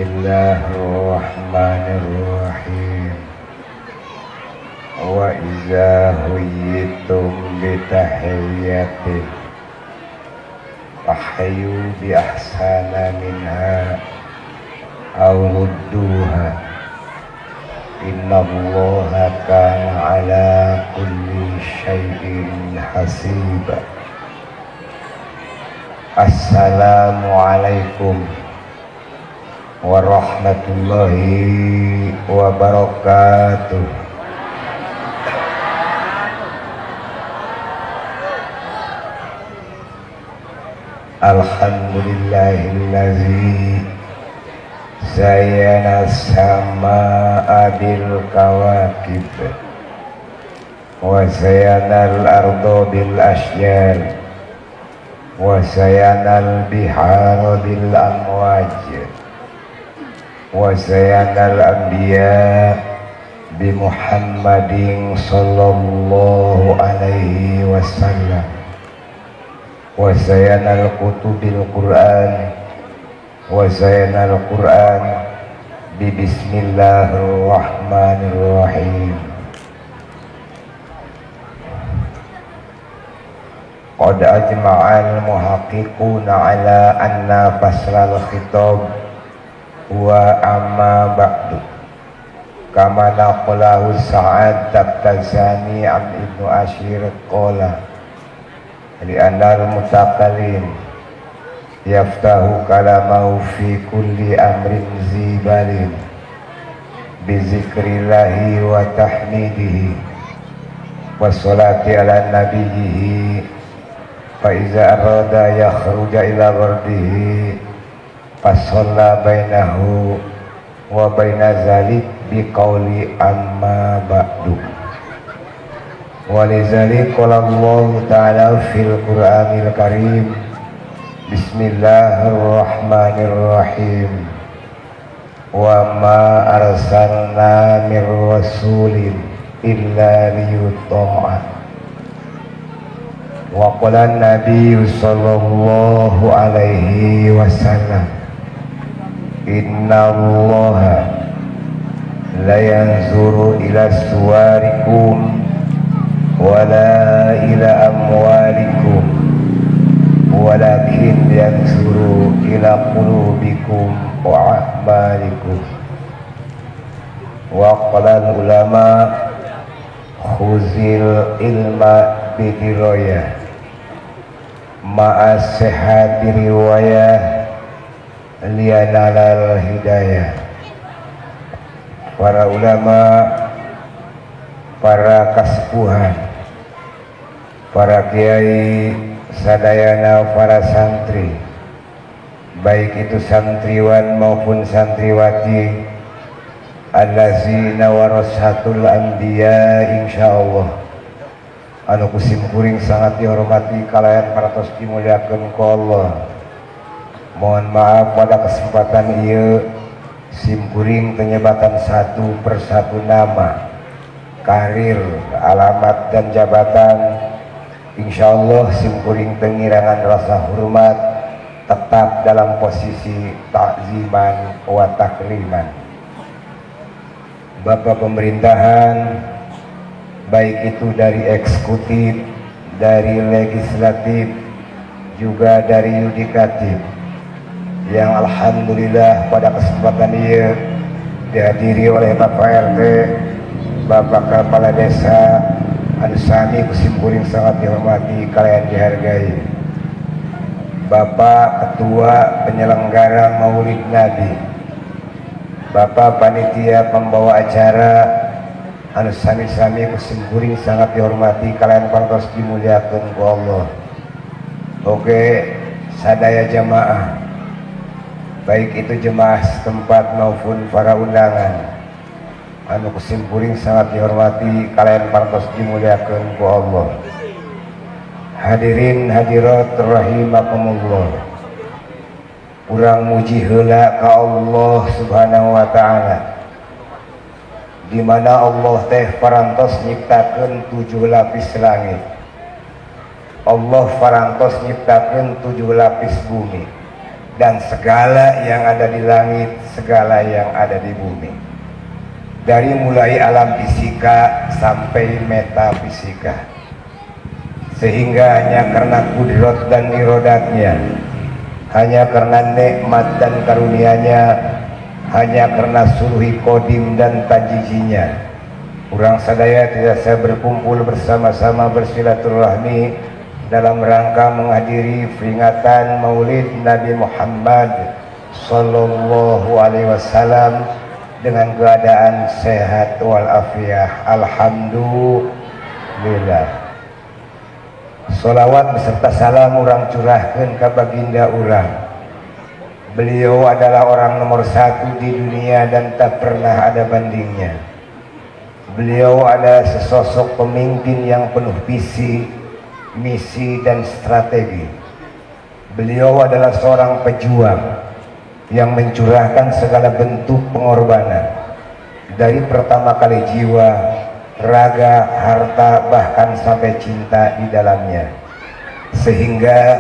Bismillahirrahmanirrahim. Wa iza huyyitum bitahiyyatin fahayyu bi ahsana minha aw rudduha. Innallaha kana ala kulli syai'in hasiba. Assalamualaikum warahmatullahi wabarakatuh. Alhamdulillahillazi zayyana as-samaa'a bil kawakib wa zayyana al-arda bil ashjar wa zayyana al-bihara bil amwaj wa zayyana al-anbiya bi Muhammadin sallallahu alaihi wasallam wa zayyana al-kutubil Qur'an wa zayyana al-Qur'an bi bismillahirrahmanirrahim. Qad ajma'al muhaqqiquna ala anna fasral khitab wa amma ba'du kama naqalahu Sa'ad Tabtazani an Ibnu Ashir qala li anal mutakallim yaftahu kalamahu fi kulli amrin zibalin bizikrillahi wa tahmidihi wa salati ala nabiyhi fa iza arada yakhruja ila ghardihi fasalla bainahu wa baina zalik biqauli amma ba'du. Walizalik qala Allah ta'ala fil Qur'anil Karim Bismillahirrahmanirrahim wa ma arsalna mir rasulin illa liyuta'a. Wa qala an-nabiy sallallahu alaihi wasallam inna allaha la yanzuru ila suwarikum wala ila amwalikum walakin yanzuru ila qulubikum wa a'malikum. Wa qala ulama khuzil ilma bidirayah ma'a sihhati riwayah liyanalal hidayah. Para ulama, para kasepuhan, para kiai sadayana, para santri, baik itu santriwan maupun santriwati, allazina warasatul anbiya insyaallah, anu kusim kuring sangat dihormati kalayan paratos dimuliakeun ku Allah. Mohon maaf pada kesempatan ieu simkuring penyebatan satu persatu nama, karir, alamat dan jabatan. Insyaallah simkuring pengirangan rasa hormat tetap dalam posisi takziman wa takriman. Bapak pemerintahan, baik itu dari eksekutif, dari legislatif, juga dari yudikatif, yang alhamdulillah pada kesempatan ini dihadiri oleh Bapak RT, Bapak Kepala Desa, anu sami kusimkuring sangat dihormati kalian dihargai, Bapak Ketua Penyelenggara Maulid Nabi, Bapak Panitia Pembawa Acara, anu sami-sami kusimkuring sangat dihormati kalian pantos dimuliakeun ku Allah. Oke, sadaya jamaah, baik itu jemaah setempat maupun para undangan, anu kusimkuring sangat dihormati kalian pantos dimuliakeun ku Allah. Hadirin hadirat rahimakumullah, urang muji heula ka Allah subhanahu wa ta'ala, di mana Allah teh parantos nyiptakeun 7 lapis langit, Allah parantos nyiptakeun 7 lapis bumi, dan segala yang ada di langit, segala yang ada di bumi. Dari mulai alam fisika sampai metafisika. Sehingga hanya karena kudrat dan irodatnya, hanya karena nikmat dan karunia-Nya, hanya karena suluhi kodim dan tajijinya, urang sadaya tidak saya berkumpul bersama-sama bersilaturahmi dalam rangka menghadiri peringatan Maulid Nabi Muhammad sallallahu alaihi wasallam dengan keadaan sehat walafiat. Alhamdulillah. Sholawat beserta salam urang curahkeun ka baginda urang. Beliau adalah orang nomor satu di dunia dan tak pernah ada bandingnya. Beliau adalah sesosok pemimpin yang penuh visi, misi dan strategi. Beliau adalah seorang pejuang yang mencurahkan segala bentuk pengorbanan, dari pertama kali jiwa, raga, harta, bahkan sampai cinta di dalamnya. Sehingga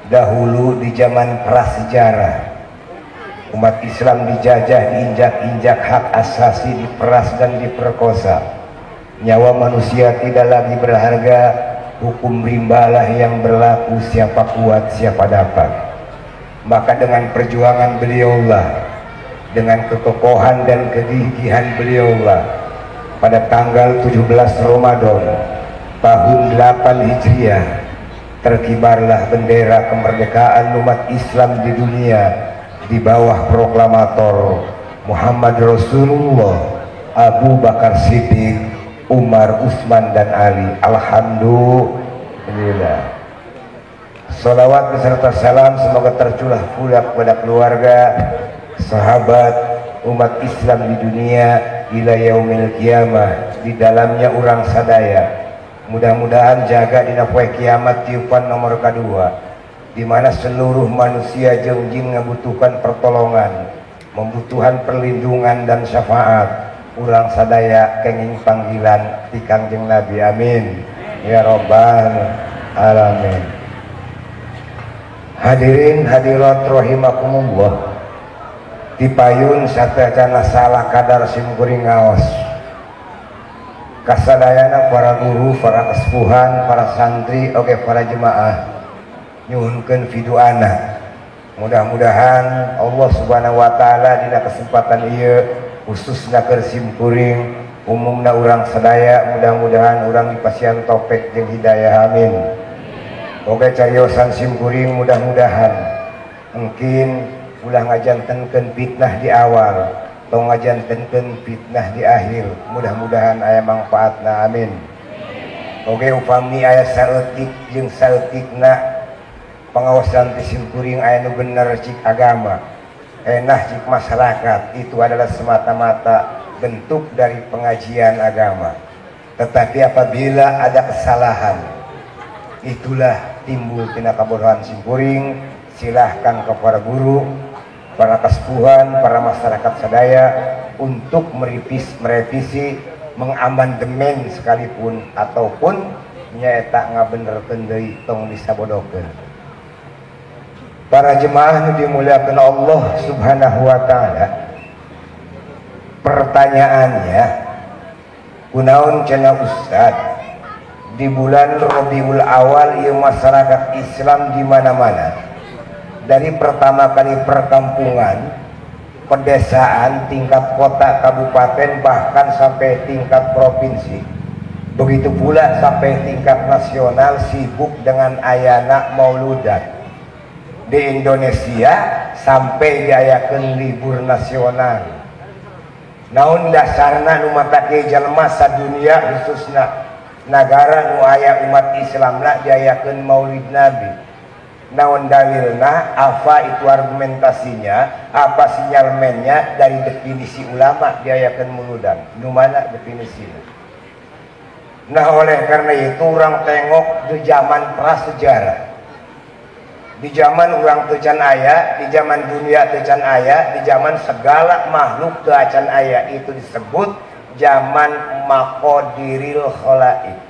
dahulu di zaman prasejarah, umat Islam dijajah, diinjak-injak, hak asasi diperas dan diperkosa. Nyawa manusia tidak lagi berharga, hukum rimbalah yang berlaku, siapa kuat siapa dapat. Maka dengan perjuangan beliaulah, dengan kekokohan dan kegigihan beliaulah, pada tanggal 17 Ramadan tahun 8 Hijriah terkibarlah bendera kemerdekaan umat Islam di dunia di bawah proklamator Muhammad Rasulullah, Abu Bakar Siddiq, Umar, Utsman dan Ali. Alhamdulillah. Salawat beserta salam semoga tercurah pula kepada keluarga, sahabat, umat Islam di dunia ila yaumil kiamah, di dalamnya urang sadaya. Mudah-mudahan jaga dina poe kiamat tiupan nomor kedua, di mana seluruh manusia jeung jin membutuhkan pertolongan, membutuhkan perlindungan dan syafaat. Urang sadaya kenging panggilan ti Kangjeng Nabi. Amin ya rabbal alamin. Hadirin hadirat rahimakumullah, tipayun satecana salah kadar simkuring ngaos kasadayana para guru, para kesepuhan, para santri, oke para jemaah nyuhunkeun fiduana. Mudah-mudahan Allah Subhanahu wa taala dina kesempatan ieu khususna keur simkuring umumna urang sadaya, mudah-mudahan urang dipasihan taufik jeung hidayah. Amin. Oke cariosan simkuring mudah-mudahan mungkin ulah ngajantenkeun fitnah di awal, tong ngajantenkeun fitnah di akhir, mudah-mudahan aya manfaatna. Amin. Oke upami aya saeutik jeung saeutikna pengawasan ti simkuring aya nu bener cik agama, enah cik masyarakat, itu adalah semata-mata bentuk dari pengajian agama. Tetapi apabila ada kesalahan, itulah timbul tina kabodohan simkuring. Silahkan kepada guru, para kesepuhan, para masyarakat sadaya untuk merevisi, mengamandemen sekalipun, ataupun nyaeta ngabenerkeun deui tong disabodokeun. Para jemaah nu dimuliakeun Allah Subhanahu wa taala, pertanyaannya kunaon cenah Ustad, di bulan Rabiul Awal ieu masyarakat Islam di mana-mana, dari pertama kali perkampungan, pedesaan, tingkat kota, kabupaten, bahkan sampai tingkat provinsi, begitu pula sampai tingkat nasional sibuk dengan ayana mauludan. Di Indonesia sampai diayakeun libur nasional. Naon dasarna nu matake jalma sadunia khususna nagara nu aya umat Islamna diayakeun Maulid Nabi. Naon dalilna, apa itu argumentasinya, apa sinyalmennya, dari definisi ulama diayakeun mauludan. Nu mana definisinya? Nah oleh karena itu orang tengok di zaman prasejarah, di zaman orang teu can aya, di zaman dunia teu can aya, di zaman segala makhluk teu acan aya, itu disebut zaman maqadiril khalaik.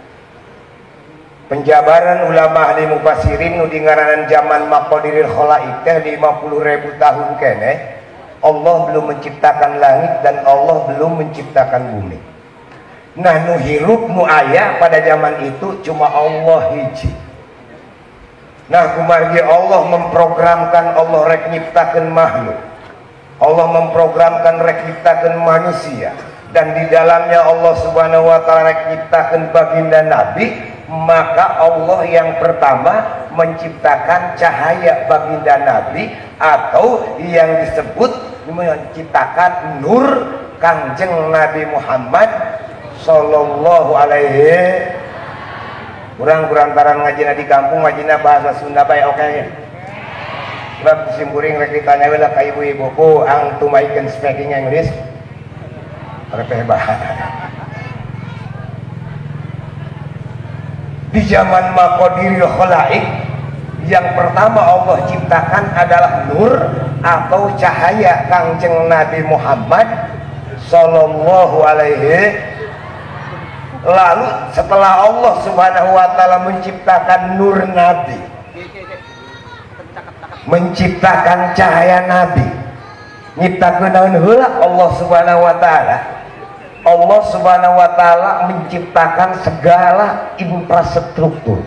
Penjabaran ulama ahli mufassirin nu dingaranan zaman maqadiril khalaik teh 50.000 tahun kene Allah belum menciptakan langit dan Allah belum menciptakan bumi. Nah nu hirup nu aya pada zaman itu cuma Allah hiji. Nah kumargi Allah memprogramkan Allah rek nyiptakeun makhluk. Allah memprogramkan rek nyiptakeun manusia dan di dalamnya Allah Subhanahu wa taala rek nyiptakeun baginda Nabi. Maka Allah yang pertama menciptakan cahaya baginda Nabi atau yang disebut menciptakan nur Kangjeng Nabi Muhammad sallallahu alaihi. Kurang taran ngajina di kampung ngajina bahasa Sunda bae oke ya. Sebab simkuring rek ditanya heula ka ibu-ibuku ang tumaikeun speaking English. Repeh bahasa. Di zaman maqadiril khalaik yang pertama Allah ciptakan adalah nur atau cahaya Kangjeng Nabi Muhammad sallallahu alaihi. Lalu setelah Allah Subhanahu wa taala menciptakan nur Nabi, menciptakan cahaya Nabi, nyiptakeun naon heula Allah Subhanahu wa taala? Allah Subhanahu wa taala menciptakan segala infrastruktur.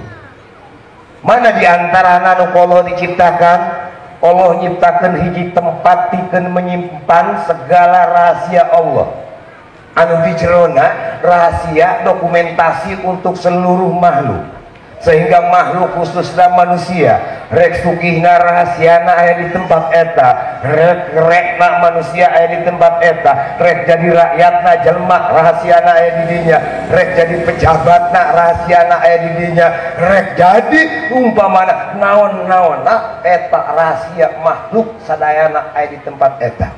Mana di antara anu Allah diciptakan? Allah nyiptakeun hiji tempat pikeun menyimpan segala rahasia Allah. Anu di jerona rahasia dokumentasi untuk seluruh makhluk. Sehingga makhluk khususnya manusia rek sugihna rahasiana aya di tempat eta, rekna manusia aya di tempat eta, rek jadi rakyatna jelema rahasiana aya di dinya, rek jadi pejabatna rahasiana aya di dinya, rek jadi umpamana naon-naonna eta rahasia makhluk sadayana aya di tempat eta.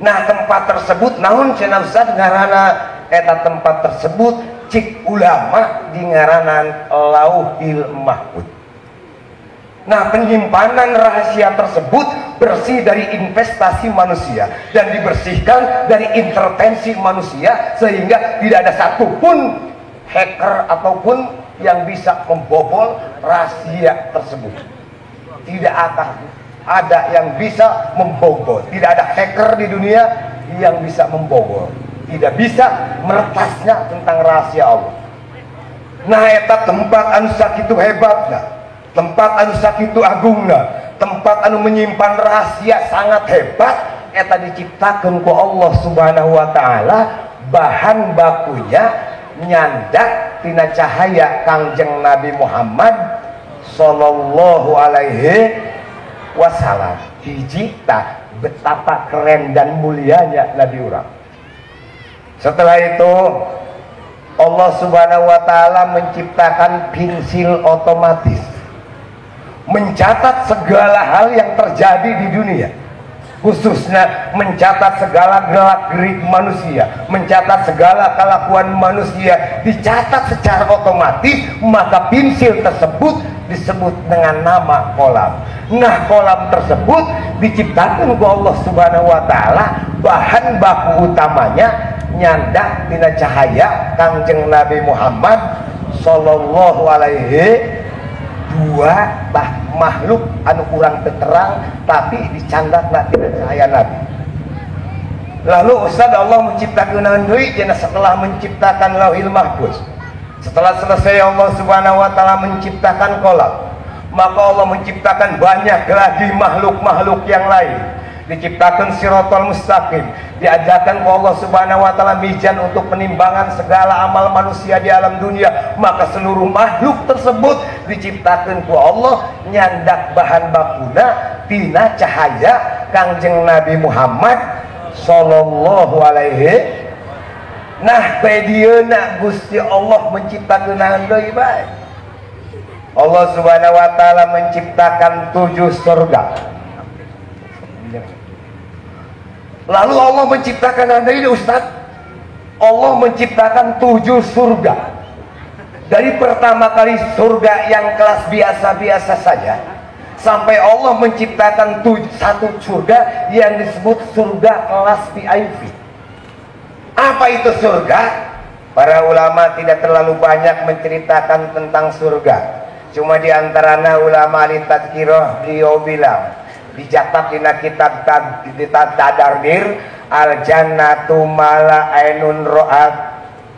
Nah tempat tersebut naon cenah Ustaz ngaranna eta tempat tersebut cik ulama di ngaranan Lauhil Mahfuz. Nah penyimpanan rahasia tersebut bersih dari investasi manusia dan dibersihkan dari intervensi manusia sehingga tidak ada satupun hacker ataupun yang bisa membobol rahasia tersebut. Tidak akan ada yang bisa membobol, tidak ada hacker di dunia yang bisa membobol, tidak bisa meretasnya tentang rahasia Allah. Nah eta tempat anu sakitu hebatna, tempat anu sakitu agungna, tempat anu menyimpan rahasia sangat hebat, eta diciptakeun ku Allah Subhanahu wa taala, bahan bakunya nyandak tina cahaya Kangjeng Nabi Muhammad sallallahu alaihi wasallam. Hiji tah betapa keren dan mulianya Nabi urang. Setelah itu Allah Subhanahu wa taala menciptakan pensil otomatis mencatat segala hal yang terjadi di dunia, khususnya mencatat segala gerak-gerik manusia, mencatat segala kelakuan manusia, dicatat secara otomatis. Maka pensil tersebut disebut dengan nama kolam. Nah kolam tersebut diciptakan oleh Allah Subhanahu wa taala, bahan baku utamanya nyandak tina cahaya Kangjeng Nabi Muhammad sallallahu alaihi dua makhluk anu kurang terang tapi dicandakna tina cahaya Nabi. Lalu Ustaz Allah menciptakan deui setelah menciptakan Lauhil Mahfuz. Setelah selesai Allah Subhanahu wa taala menciptakan kolam, maka Allah menciptakan banyak lagi makhluk-makhluk yang lain. Diciptakan Siratal Mustaqim, diajarkan ke Allah Subhanahu wa taala mizan untuk penimbangan segala amal manusia di alam dunia. Maka seluruh makhluk tersebut diciptakan ku Allah nyandak bahan bakuna tina cahaya Kangjeng Nabi Muhammad sallallahu alaihi. Nah pedieuna Gusti Allah menciptakeun deui bae. Allah Subhanahu wa taala menciptakan 7 surga. Lalu Allah menciptakan ini Ustaz, Allah menciptakan 7 surga. Dari pertama kali surga yang kelas biasa-biasa saja, sampai Allah menciptakan satu surga yang disebut surga kelas VIP. Apa itu surga? Para ulama tidak terlalu banyak menceritakan tentang surga. Cuma diantaranya ulama ahli tadzkirah beliau bilang, dicatat di kitab Tadardir, al jannatu mala ainun ra'at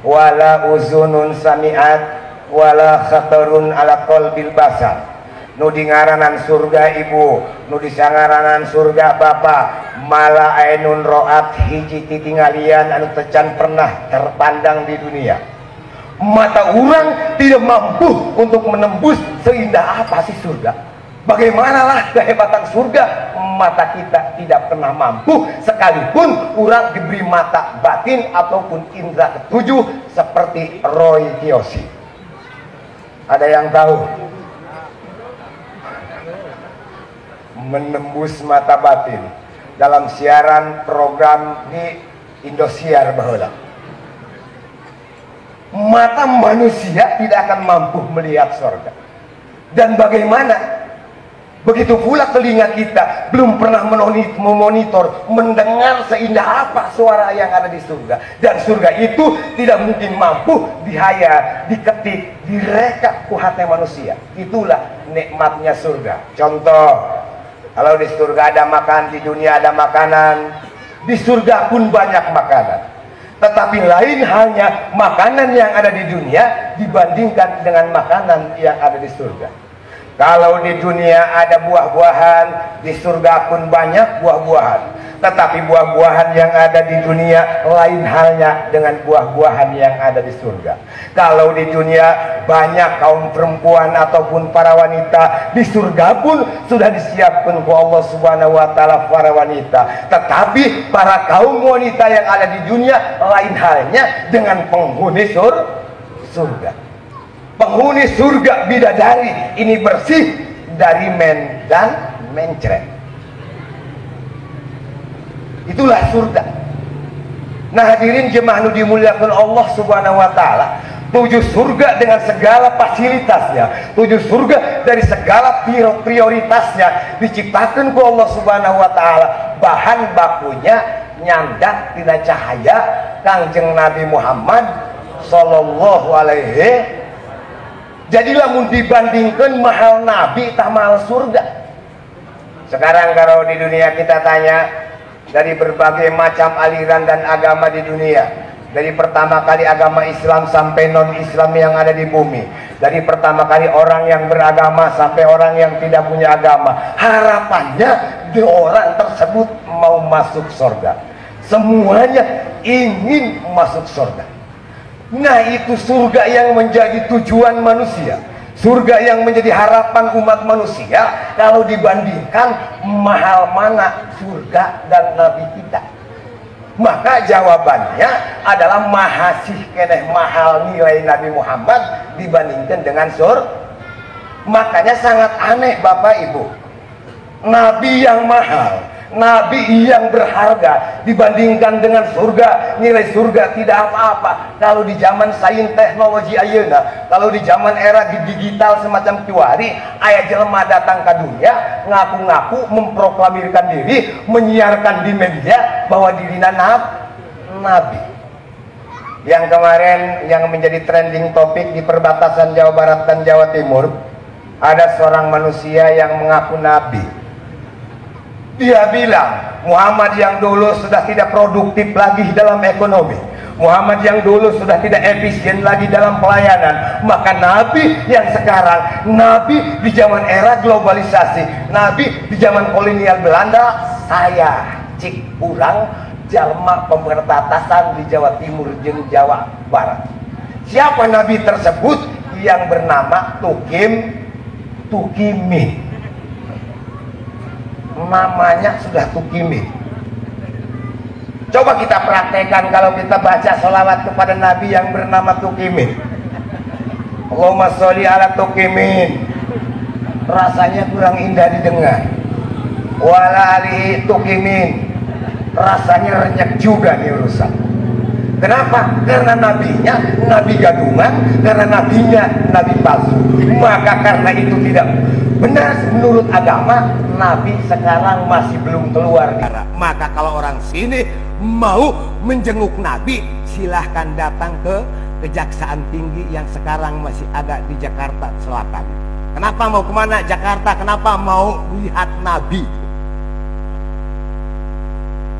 wala uzunun sami'at wala khatarun ala qalbil basar. Nu dingaranan surga ibu, nu disangaranan surga bapak, mala ainun ra'at hiji titingalian anu tecan pernah terpandang di dunia. Mata orang tidak mampu untuk menembus seindah apa sih surga. Bagaimanalah kehebatan surga, mata kita tidak pernah mampu, sekalipun orang diberi mata batin ataupun indera ketujuh seperti Roy Kiyoshi. Ada yang tahu? Menembus mata batin dalam siaran program di Indosiar baheula. Mata manusia tidak akan mampu melihat surga. Dan bagaimana? Begitu pula telinga kita belum pernah memonitor, mendengar seindah apa suara yang ada di surga. Dan surga itu tidak mungkin mampu dihayal, diketik, direka ku hati manusia. Itulah nikmatnya surga. Contoh, kalau di surga ada makan, di dunia ada makanan, di surga pun banyak makanan. Tetapi lain halnya makanan yang ada di dunia dibandingkan dengan makanan yang ada di surga. Kalau di dunia ada buah-buahan, di surga pun banyak buah-buahan. Tetapi buah-buahan yang ada di dunia lain halnya dengan buah-buahan yang ada di surga. Kalau di dunia banyak kaum perempuan ataupun para wanita, di surga pun sudah disiapkan oleh Allah Subhanahu wa taala para wanita. Tetapi para kaum wanita yang ada di dunia lain halnya dengan penghuni surga. Penghuni surga bidadari ini bersih dari men dan mencret. Itulah surga. Nah hadirin jemaah nu dimuliakan Allah Subhanahu wa taala, 7 surga dengan segala fasilitasnya, 7 surga dari segala prioritasnya diciptakan ku Allah Subhanahu wa taala. Bahan bakunya nyandak tina cahaya Kangjeng Nabi Muhammad sallallahu alaihi. Jadilah mun dibandingkan mahal Nabi tak mahal surga. Sekarang kalau di dunia kita tanya, dari berbagai macam aliran dan agama di dunia, dari pertama kali agama Islam sampai non-Islam yang ada di bumi, dari pertama kali orang yang beragama sampai orang yang tidak punya agama, harapannya di orang tersebut mau masuk surga. Semuanya ingin masuk surga. Nah itu surga yang menjadi tujuan manusia, surga yang menjadi harapan umat manusia. Kalau dibandingkan mahal mana surga dan Nabi kita, maka jawabannya adalah mahasih keneh mahal nilai Nabi Muhammad dibandingkan dengan surga. Makanya sangat aneh Bapak Ibu, Nabi yang mahal, Nabi yang berharga dibandingkan dengan surga, nilai surga tidak apa-apa. Kalau di zaman sains teknologi ayeuna, kalau di zaman era digital semacam kiwari, aya jelema datang ke dunia ngaku-ngaku memproklamirkan diri, menyiarkan di media bahwa dirinya nabi. Yang kemarin yang menjadi trending topik di perbatasan Jawa Barat dan Jawa Timur, ada seorang manusia yang mengaku nabi. Dia bilang Muhammad yang dulu sudah tidak produktif lagi dalam ekonomi, Muhammad yang dulu sudah tidak efisien lagi dalam pelayanan. Maka Nabi yang sekarang, Nabi di zaman era globalisasi, Nabi di zaman kolonial Belanda, saya cik urang jalma pemberbatasan di Jawa Timur jeung Jawa Barat. Siapa Nabi tersebut? Yang bernama Tukimi. Namanya sudah Tukimi. Coba kita praktekkan kalau kita baca sholawat kepada Nabi yang bernama Tukimi. Allahumma sholli ala Tukimin. Rasanya kurang indah didengar. Wala alihi Tukimin. Rasanya renyek juga nih urusan. Kenapa? Karena nabinya nabi gadungan, karena nabinya nabi palsu. Maka karena itu tidak benar menurut agama, Nabi sekarang masih belum keluar. Maka kalau orang sini mau menjenguk Nabi, silahkan datang ke Kejaksaan Tinggi yang sekarang masih ada di Jakarta Selatan. Kenapa mau kemana Jakarta? Kenapa mau lihat Nabi?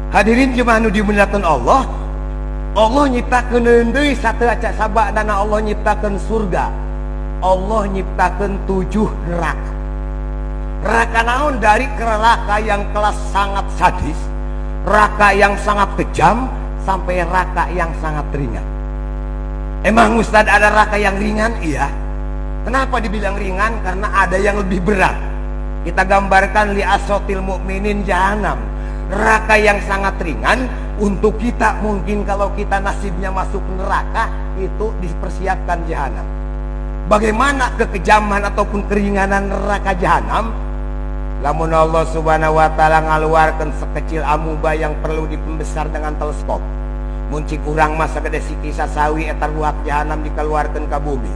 Hadirin jemaah nu dimuliakeun Allah. Allah nyiptakeun deui sateaca sabak dana Allah nyiptakeun surga. Allah nyiptakeun 7 neraka. Neraka naon? Dari neraka yang kelas sangat sadis, neraka yang sangat kejam, sampai neraka yang sangat ringan. Emang Ustaz ada neraka yang ringan? Iya. Kenapa dibilang ringan? Karena ada yang lebih berat. Kita gambarkan li asotil mukminin jahanam. Neraka yang sangat ringan untuk kita, mungkin kalau kita nasibnya masuk neraka, itu dipersiapkan jahanam. Bagaimana kekejaman ataupun keringanan neraka jahanam? Lamun Allah subhanahu wa ta'ala ngaluarkan sekecil amuba yang perlu dipembesar dengan teleskop. Muncik urang masa gede sikisa sawi etar ruak jahanam dikeluarkan ke bumi.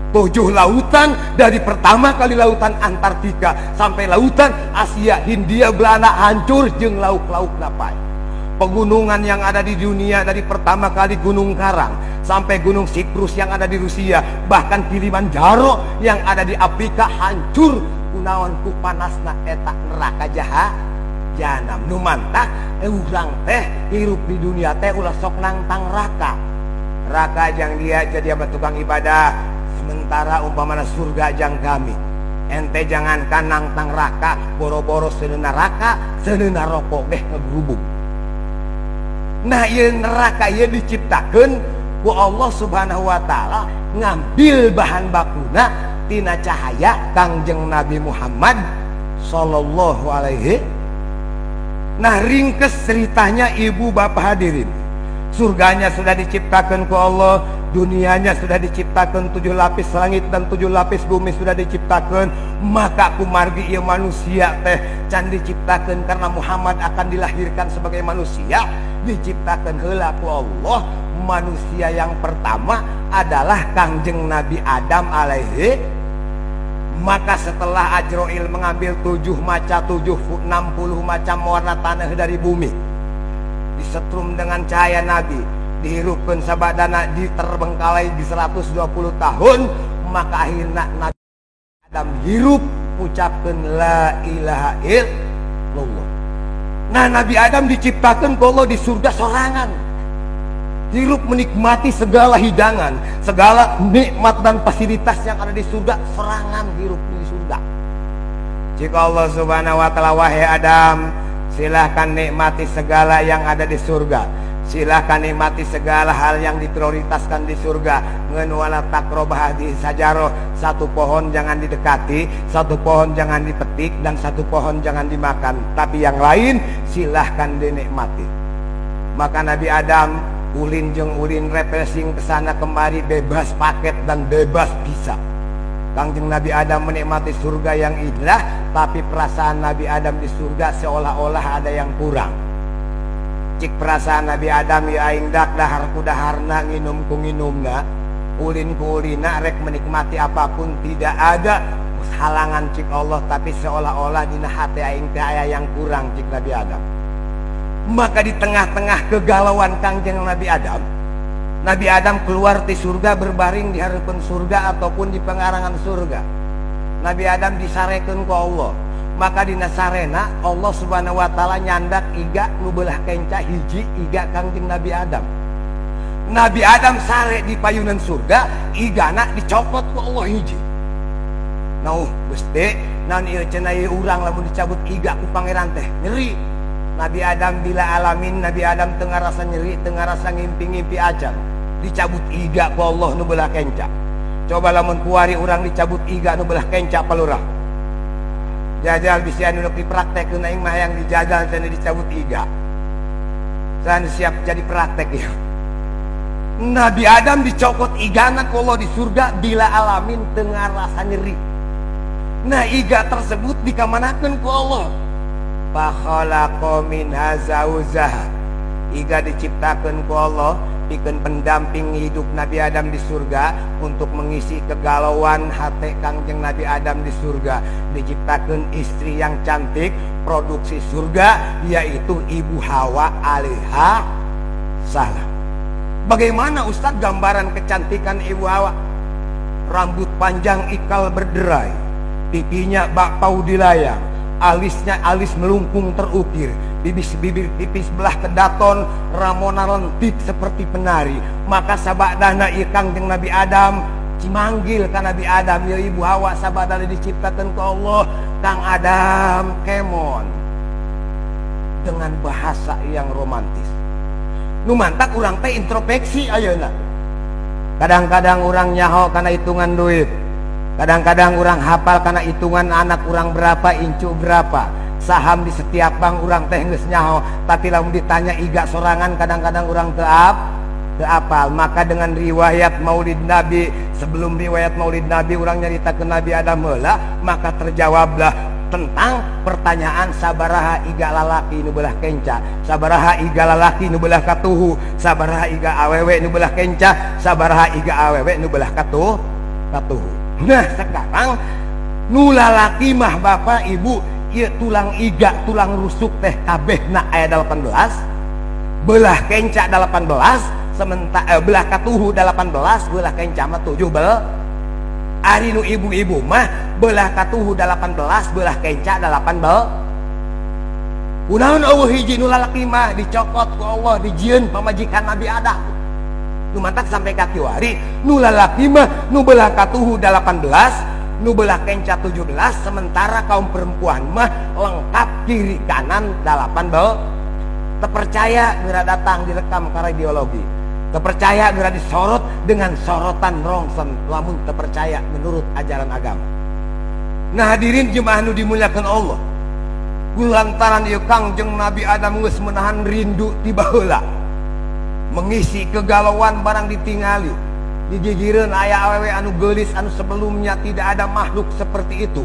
7 lautan, dari pertama kali lautan Antartika sampai lautan Asia, Hindia, Belanda hancur jeung lauk-lauk napai. Pegunungan yang ada di dunia dari pertama kali Gunung Karang sampai Gunung Siprus yang ada di Rusia, bahkan Kilimanjaro yang ada di Afrika hancur kunaon ku panasna eta neraka jahanam. Nu mantah urang teh hirup di dunia teh ulah sok nangtang neraka. Neraka jang dia jadi abad tukang ibadah. Sementara umpamana surga jang kami. Ente jangankan nangtang neraka, boro-boro seuneu neraka, seuneu rokok geh ngegrubuk. Nah, ieu neraka ieu diciptakeun ku Allah Subhanahu wa taala ngambil bahan bakuna tina cahaya Kangjeng Nabi Muhammad sallallahu alaihi. Nah, ringkes ceritanya ibu bapak hadirin. Surganya sudah diciptakan ku Allah, dunianya sudah diciptakan, 7 lapis langit dan 7 lapis bumi sudah diciptakan. Maka kumargi ieu manusia teh can diciptakan karena Muhammad akan dilahirkan sebagai manusia. Diciptakan heula ku Allah. Manusia yang pertama adalah Kangjeng Nabi Adam alaihi. Maka setelah Ajroil mengambil 60 macam warna tanah dari bumi, disetrum dengan cahaya Nabi, dihirupkan sabadana, diterbengkalai di 120 tahun, maka akhirnya Nabi Adam hirup ucapkan la ilaha illallah. Nah, Nabi Adam diciptakan kalau di surga sorangan, hirup menikmati segala hidangan, segala nikmat dan fasilitas yang ada di surga, sorangan hirup di surga. Jika Allah subhanahu wa ta'ala, wahai Adam, silahkan nikmati segala yang ada di surga, silahkan nikmati segala hal yang diprioritaskan di surga. Ngeun wala taqrabah hadhihi sajarah, satu pohon jangan didekati, satu pohon jangan dipetik, dan satu pohon jangan dimakan, tapi yang lain silahkan dinikmati. Maka Nabi Adam ulin jeung ulin refreshing kesana kemari, bebas paket dan bebas bisa. Kangjeng Nabi Adam menikmati surga yang indah, tapi perasaan Nabi Adam di surga seolah-olah ada yang kurang. Cik perasaan Nabi Adam ya aing dak dahar ku daharna, nginum ku nginumna, ulin ku ulina, rek menikmati apapun, tidak ada halangan cik Allah, tapi seolah-olah dina hati aing teh aya yang kurang cik Nabi Adam. Maka di tengah-tengah kegalauan Kangjeng Nabi Adam, Nabi Adam keluar di surga, berbaring di harapan surga ataupun di pengarangan surga. Nabi Adam disarekeun ku Allah. Maka di nasarena Allah subhanahu wa ta'ala nyandak iga nu beulah kenca hiji iga Kangjeng Nabi Adam. Nabi Adam sare di payunan surga, igana dicopot ku Allah hiji. Nah, Gusti, naon ieu cenah ieu urang lamun dicabut iga ku pangeran teh nyeri. Nabi Adam bila alamin, Nabi Adam tengah rasa nyeri, tengah rasa ngimpi-ngimpi acan. Dicabut iga ku Allah nu beulah kenca. Coba lamun kuari urang dicabut iga nu beulah kenca palurah. Jajal bisa anu dipraktekkeun aing mah yang dijajal cenah dicabut iga. San siap jadi praktek ya. Nabi Adam dicokot igana ku Allah di surga bila alamin tengah rasa nyeri. Nah, iga tersebut dikamanakeun ku Allah. Fa khalaqa minha zawjaha. Iga diciptakeun ku Allah pikeun pendamping hidup Nabi Adam di surga untuk mengisi kegalauan hati Kangjeng Nabi Adam di surga. Diciptakeun istri yang cantik, produksi surga, yaitu Ibu Hawa alaiha salam. Bagaimana Ustaz gambaran kecantikan Ibu Hawa? Rambut panjang ikal berderai, pipinya bakpao dilayang, alisnya alis melungkung terukir, bibir tipis belah kedaton, ramona lentik seperti penari. Maka sabadana ieu Kangjeng Nabi Adam cimanggil ka Nabi Adam, ya Ibu Hawa sabadana diciptakan ke Allah, Kang Adam kemon, dengan bahasa yang romantis. Nu mantak urang teh introspeksi ayeuna. Kadang-kadang orang nyaho karena hitungan duit, kadang-kadang orang hafal karena hitungan anak orang berapa, incu berapa, saham di setiap bank orang teh geus nyaho. Tapi lamun ditanya iga sorangan kadang-kadang orang teu apal. Maka dengan riwayat Maulid Nabi, sebelum riwayat Maulid Nabi orang nyaritakeun Nabi Adam heula, maka terjawablah tentang pertanyaan sabaraha iga lalaki nu belah kenca, sabaraha iga lalaki nu belah katuhu, sabaraha iga awewe nu belah kenca, sabaraha iga awewe nu belah katuhu. Nah sekarang nu lalaki mah bapak ibu ieu tulang iga tulang rusuk teh kabehna aya 18, belah kenca 18, sementara belah katuhu 18, belah kenca mah 17. Ari nu ibu-ibu mah belah katuhu 18, belah kenca 18. Kunaon eueuh hiji nu lalaki mah dicokot ku Allah, dijieun pamajikan Nabi Adam. Nu mantak sampai ka kiwari, nu lalaki mah nu belah katuhu 18, nu belah kenca 17, sementara kaum perempuan mah lengkap kiri kanan 18. Terpercaya geura datang direkam ka radiologi. Terpercaya geura disorot dengan sorotan rongsen, lamun terpercaya menurut ajaran agama. Nah hadirin jemaah nu dimuliakan Allah, kulantaran ieu Kangjeng Nabi Adam geus menahan rindu tiba heula, mengisi kegalauan barang ditingali, dijigireun aya awewe anu geulis anu sebelumnya tidak ada makhluk seperti itu.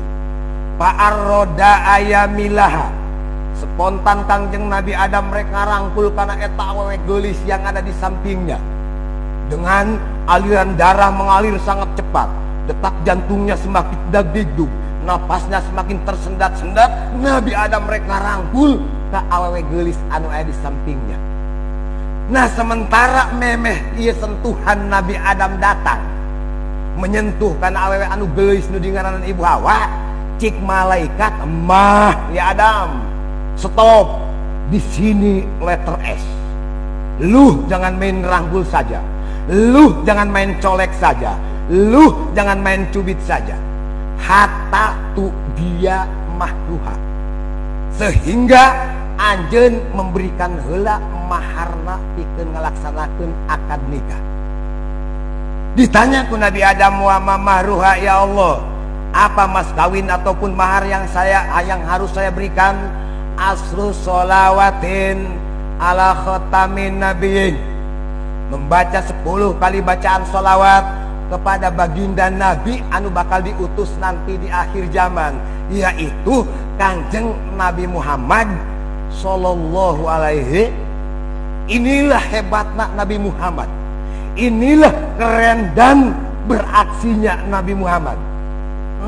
Fa'arroda ayamilaha, spontan Kangjeng Nabi Adam mereka rangkul karena eta awewe geulis yang ada di sampingnya. Dengan aliran darah mengalir sangat cepat, detak jantungnya semakin dagdugdug, napasnya semakin tersendat-sendat. Nabi Adam mereka rangkul ke awewe geulis anu aya di sampingnya. Nah sementara memeh ieu sentuhan Nabi Adam datang menyentuh kana awewe anu geulis nu dingaranan Ibu Hawa, cik malaikat, "Mah ya Adam, stop, di sini letter S. Lu jangan main rangkul saja, lu jangan main colek saja, lu jangan main cubit saja. Hatta tu dia mahduha, sehingga anjeun memberikan heula maharna pikeun ngalaksanakeun akad nikah." Ditanya ku Nabi Adam, "Wa ma mahruha ya Allah? Apa mas kawin ataupun mahar yang harus saya berikan?" "Asru sholawatin ala khatamin nabiyyin." Membaca 10 kali bacaan sholawat kepada baginda Nabi anu bakal diutus nanti di akhir zaman, yaitu Kangjeng Nabi Muhammad sallallahu alaihi. Inilah hebatnya Nabi Muhammad, inilah keren dan beraksinya Nabi Muhammad.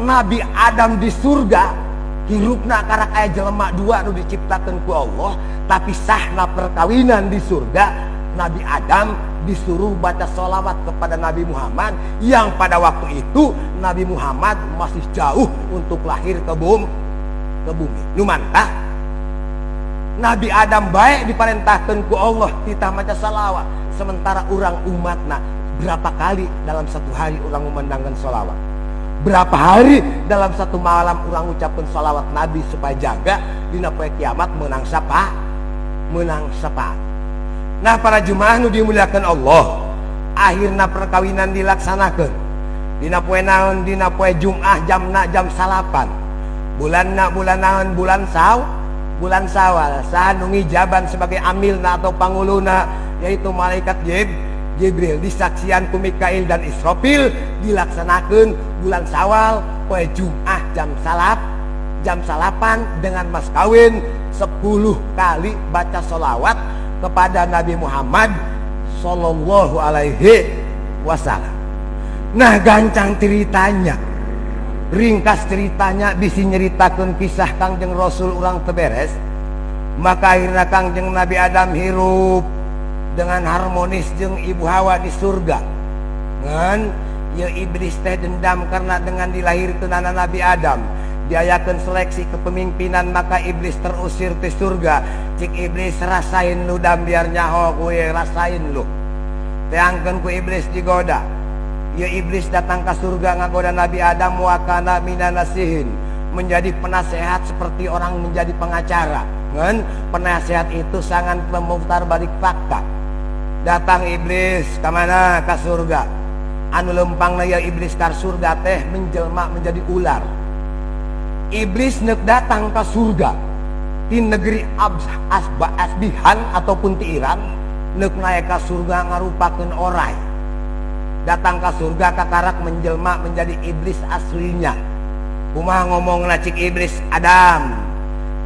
Nabi Adam di surga hirupna karak aya jelema dua nu diciptakeun ku Allah, tapi sahna perkawinan di surga Nabi Adam disuruh baca sholawat kepada Nabi Muhammad, yang pada waktu itu Nabi Muhammad masih jauh untuk lahir ke bumi. Nu mantah Nabi Adam baik diperintahkan ku Allah kita baca sholawat, sementara orang umatna berapa kali dalam satu hari orang memandangkan sholawat, berapa hari dalam satu malam orang ucapkan sholawat Nabi supaya jaga dina poe kiamat menang sapa. Nah para jemaah nu dimuliakan Allah, akhirna perkawinan dilaksanakan dina poe naon, dina poe Jumat jamna jam 8. Bulanna bulan naon, bulan Sawal. Saha nu ngijaban sebagai amilna atau panguluna yaitu malaikat Jibril disaksian ku Mikail dan Israfil, dilaksanakan bulan Sawal poe Jumat jam 8 dengan mas kawin 10 kali baca sholawat kepada Nabi Muhammad sallallahu alaihi wasallam. Nah gancang ceritanya, ringkas ceritanya bisa nyeritakan kisah Kangjeng Rasul urang teberes. Maka akhirnya Kangjeng Nabi Adam hirup dengan harmonis jeung ibu Hawa di surga. Ngan ya iblis teh dendam karena dengan dilahirkeun Nabi Adam diayakeun seleksi kepemimpinan, maka iblis terusir ke surga. Cik iblis rasain lu dam biar nyaho gue rasain lu. Teangkeun ku iblis digoda. Ya iblis datang ke surga ngagoda Nabi Adam, wa kana minanasihin, menjadi penasehat seperti orang menjadi pengacara. Ngan penasehat itu sangat memutar balik fakta. Datang iblis ke mana? Ke surga. Anu lempang ya iblis ke surga teh menjelma menjadi ular. Iblis nek datang ke surga di negeri Asbihan ataupun di Iran, nek naik ke surga ngarupakeun orai. Datang ke surga kakarak menjelma menjadi iblis aslinya. Kumaha ngomongna cik iblis Adam,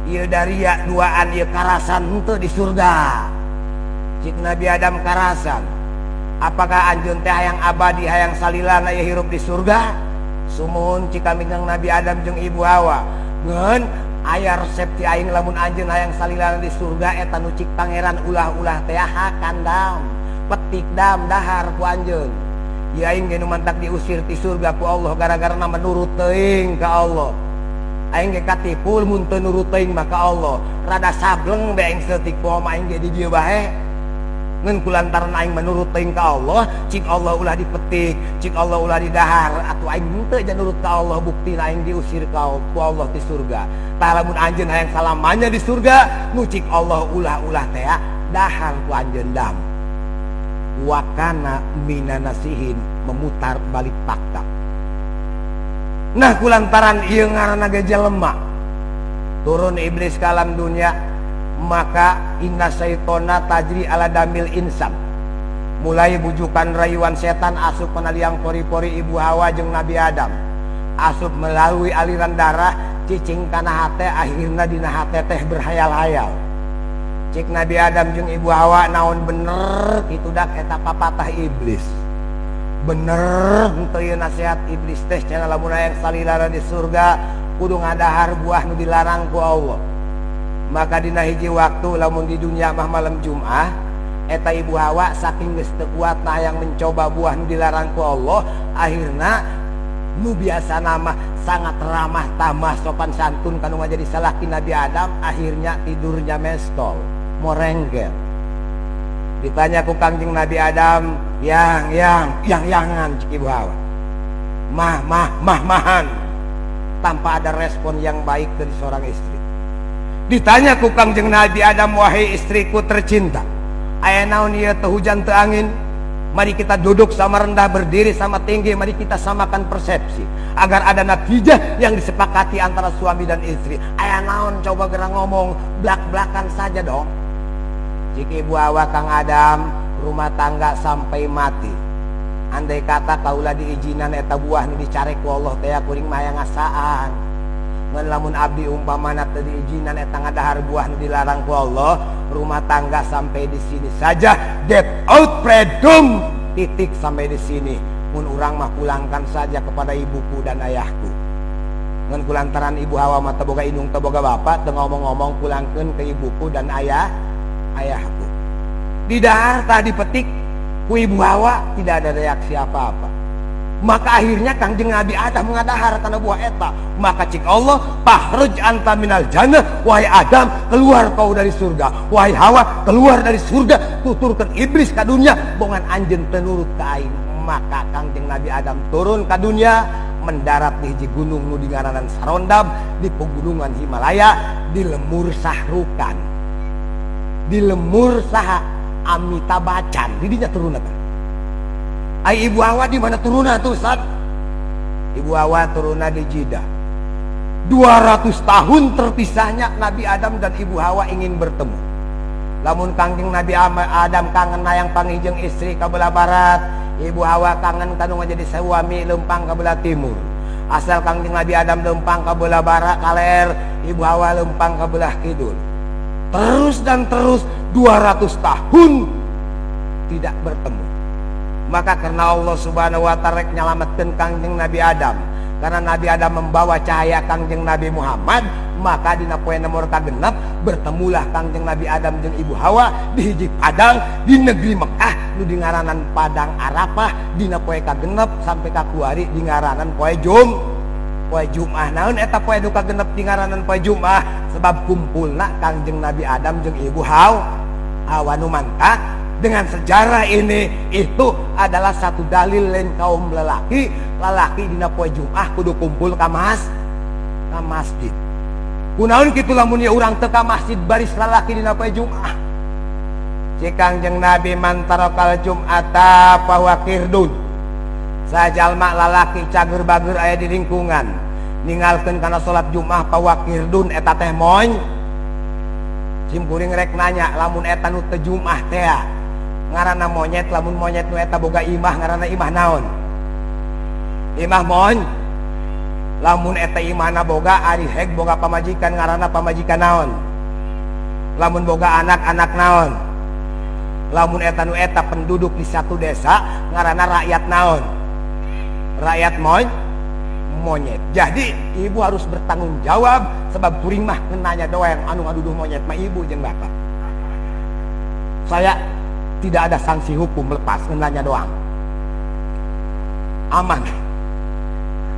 ieu dari ya duaan ieu karasan henteu di surga. Cik Nabi Adam karasan, apakah anjeun teh hayang abadi hayang salilana ieu hirup di surga? Sumuhun cika minang Nabi Adam jeung ibu Hawa. Ngeun aya resep ti aing lamun anjeun hayang salilana di surga eta nu cik pangeran ulah-ulah teh hakan dam, petik dam dahar ku anjeun. Ieu aing ge nu mantak diusir ti surga ku Allah gara-gara menurut teuing ka Allah. Aing ge katipul mun teu nurut teuing mah ka Allah. Rada sableng be aing seutik poho aing ge di dieu bae. Ngen kulantaran aing menurut teuing ka Allah, cik Allah ulah dipetik, cik Allah ulah didahar, atuh aing henteu jan nurut ka Allah, buktina aing diusir ka Allah di surga. Tah lamun anjeun hayang salamanya di surga, nu cik Allah ulah-ulah teh dahar ku anjeun dam. Wa kana minanasihin, memutar balik fakta. Nah kulantaran ieu ngaranna ge jelema turun iblis ke alam dunia, maka inna syaitona tajri ala damil insan, mulai bujukan rayuan setan asup penaliang pori-pori ibu Hawa jeung Nabi Adam, asup melalui aliran darah cicing kana hate, akhirna dina hate teh berhayal-hayal. Cik Nabi Adam jeung ibu Hawa naon bener kitu dak eta papatah iblis. Bener henteu ieu nasihat iblis teh cenah lamun hayang salilana di surga kudu ngadahar buah nu dilarang ku Allah. Maka dina hiji waktu lamun di dunia mah malam Jumat eta ibu Hawa saking geus teu kuatna hayang mencoba buah nu dilarang ku Allah, akhirna nu biasa nama sangat ramah tamah sopan santun kanu jadi salaki Nabi Adam, akhirnya tidurnya mestol morenggel. Ditanya ku Kangjeng Nabi Adam, yang-yangan cik ibu Hawa, mahan, tanpa ada respon yang baik dari seorang istri. Ditanya ku Kangjeng Nabi Adam, wahai istriku tercinta, aya naon ieu teu hujan teu angin? Mari kita duduk sama rendah, berdiri sama tinggi, mari kita samakan persepsi agar ada natijah yang disepakati antara suami dan istri. Aya naon coba geura ngomong, blak-blakan saja dong. Cik ibu Hawa Kang Adam, rumah tangga sampai mati. Andai kata kaulah diizinan eta buah nu dicare ku Allah teh kuring mah aya ngasaan. Ngan lamun abdi umpamana teu diizinan eta ngadahar buah nu dilarang ku Allah, rumah tangga sampai di sini saja. Get out freedom. Titik sampai di sini. Mun urang mah pulangkan saja kepada ibuku dan ayahku. Ngan kulantaran ibu Hawa mah teu boga indung teu boga bapak, teu ngomong-ngomong pulangkeun ke ibuku dan ayahku. Didahar tadi petik ku ibu Hawa tidak ada reaksi apa-apa. Maka akhirnya Kangjeng Nabi Adam mengadahar karena buah eta. Maka cik Allah, fakhruj anta minal jannah, wahai Adam keluar kau dari surga, wahai Hawa keluar dari surga, tuturkeun iblis ka dunya bongan anjeun teu nurut ka aing. Maka Kangjeng Nabi Adam turun ke dunia, mendarat di hiji gunung nu dingaranan Sarondam di pegunungan Himalaya, di lemur Sahrukan, di lemur saha Amitabh Bachchan, di dinya turunna teh. Ai ibu Hawa di mana turunna tuh Ustaz? Ibu Hawa turunna di Jeddah. 200 tahun terpisahnya Nabi Adam dan ibu Hawa ingin bertemu. Lamun Kangjeng Nabi Adam kangen hayang panggijeng istri ka belah barat, ibu Hawa kangen kanu jadi suami lempang ka belah timur. Asal Kangjeng Nabi Adam lempang ka belah barat kaler, ibu Hawa lempang ka belah kidul. Terus dan terus 200 tahun tidak bertemu. Maka karena Allah subhanahu wa ta'ala nyalamatkan Kangjeng Nabi Adam, karena Nabi Adam membawa cahaya Kangjeng Nabi Muhammad, maka dina poe nomor kagenep bertemulah Kangjeng Nabi Adam jeung Ibu Hawa di hiji padang di negeri Mekah nu dingaranan Padang Arafah dina poe kagenep sampai ka kuari dingaranan poe Jumat. Naon eta poe nu kagenep dingaranan poe Jumat sebab kumpulna Kangjeng Nabi Adam jeung Ibu Hawa nu mantap. Dengan sejarah ini itu adalah satu dalil lain kaum lelaki dina poe Jumat kudu kumpul ka masjid. Kunaon kitu lamun ya urang teu ka masjid baris lalaki dina poe Jumat. Cik Kangjeng Nabi mantarokal Jum'ata fahuwa qirdun. Sajalma lalaki cager-bager aya di lingkungan ninggalkeun kana salat Jumat fahuwa qirdun eta teh moñ. Simkuring rek nanya lamun eta nu teu Jumat teh ngaranna monyet, lamun monyet nu eta boga imah ngaranna imah naon? Imah moñ. Lamun eta imahna boga ari heg boga pamajikan ngaranna pamajikan naon? Lamun boga anak naon? Lamun eta nu eta penduduk di satu desa ngaranna rakyat naon? Rakyat monyet. Jadi ibu harus bertanggung jawab sebab kuring mah nanya doang anu ngaduduh monyet mah ibu jeung bapak. Saya tidak ada sanksi hukum lepas nanya doang.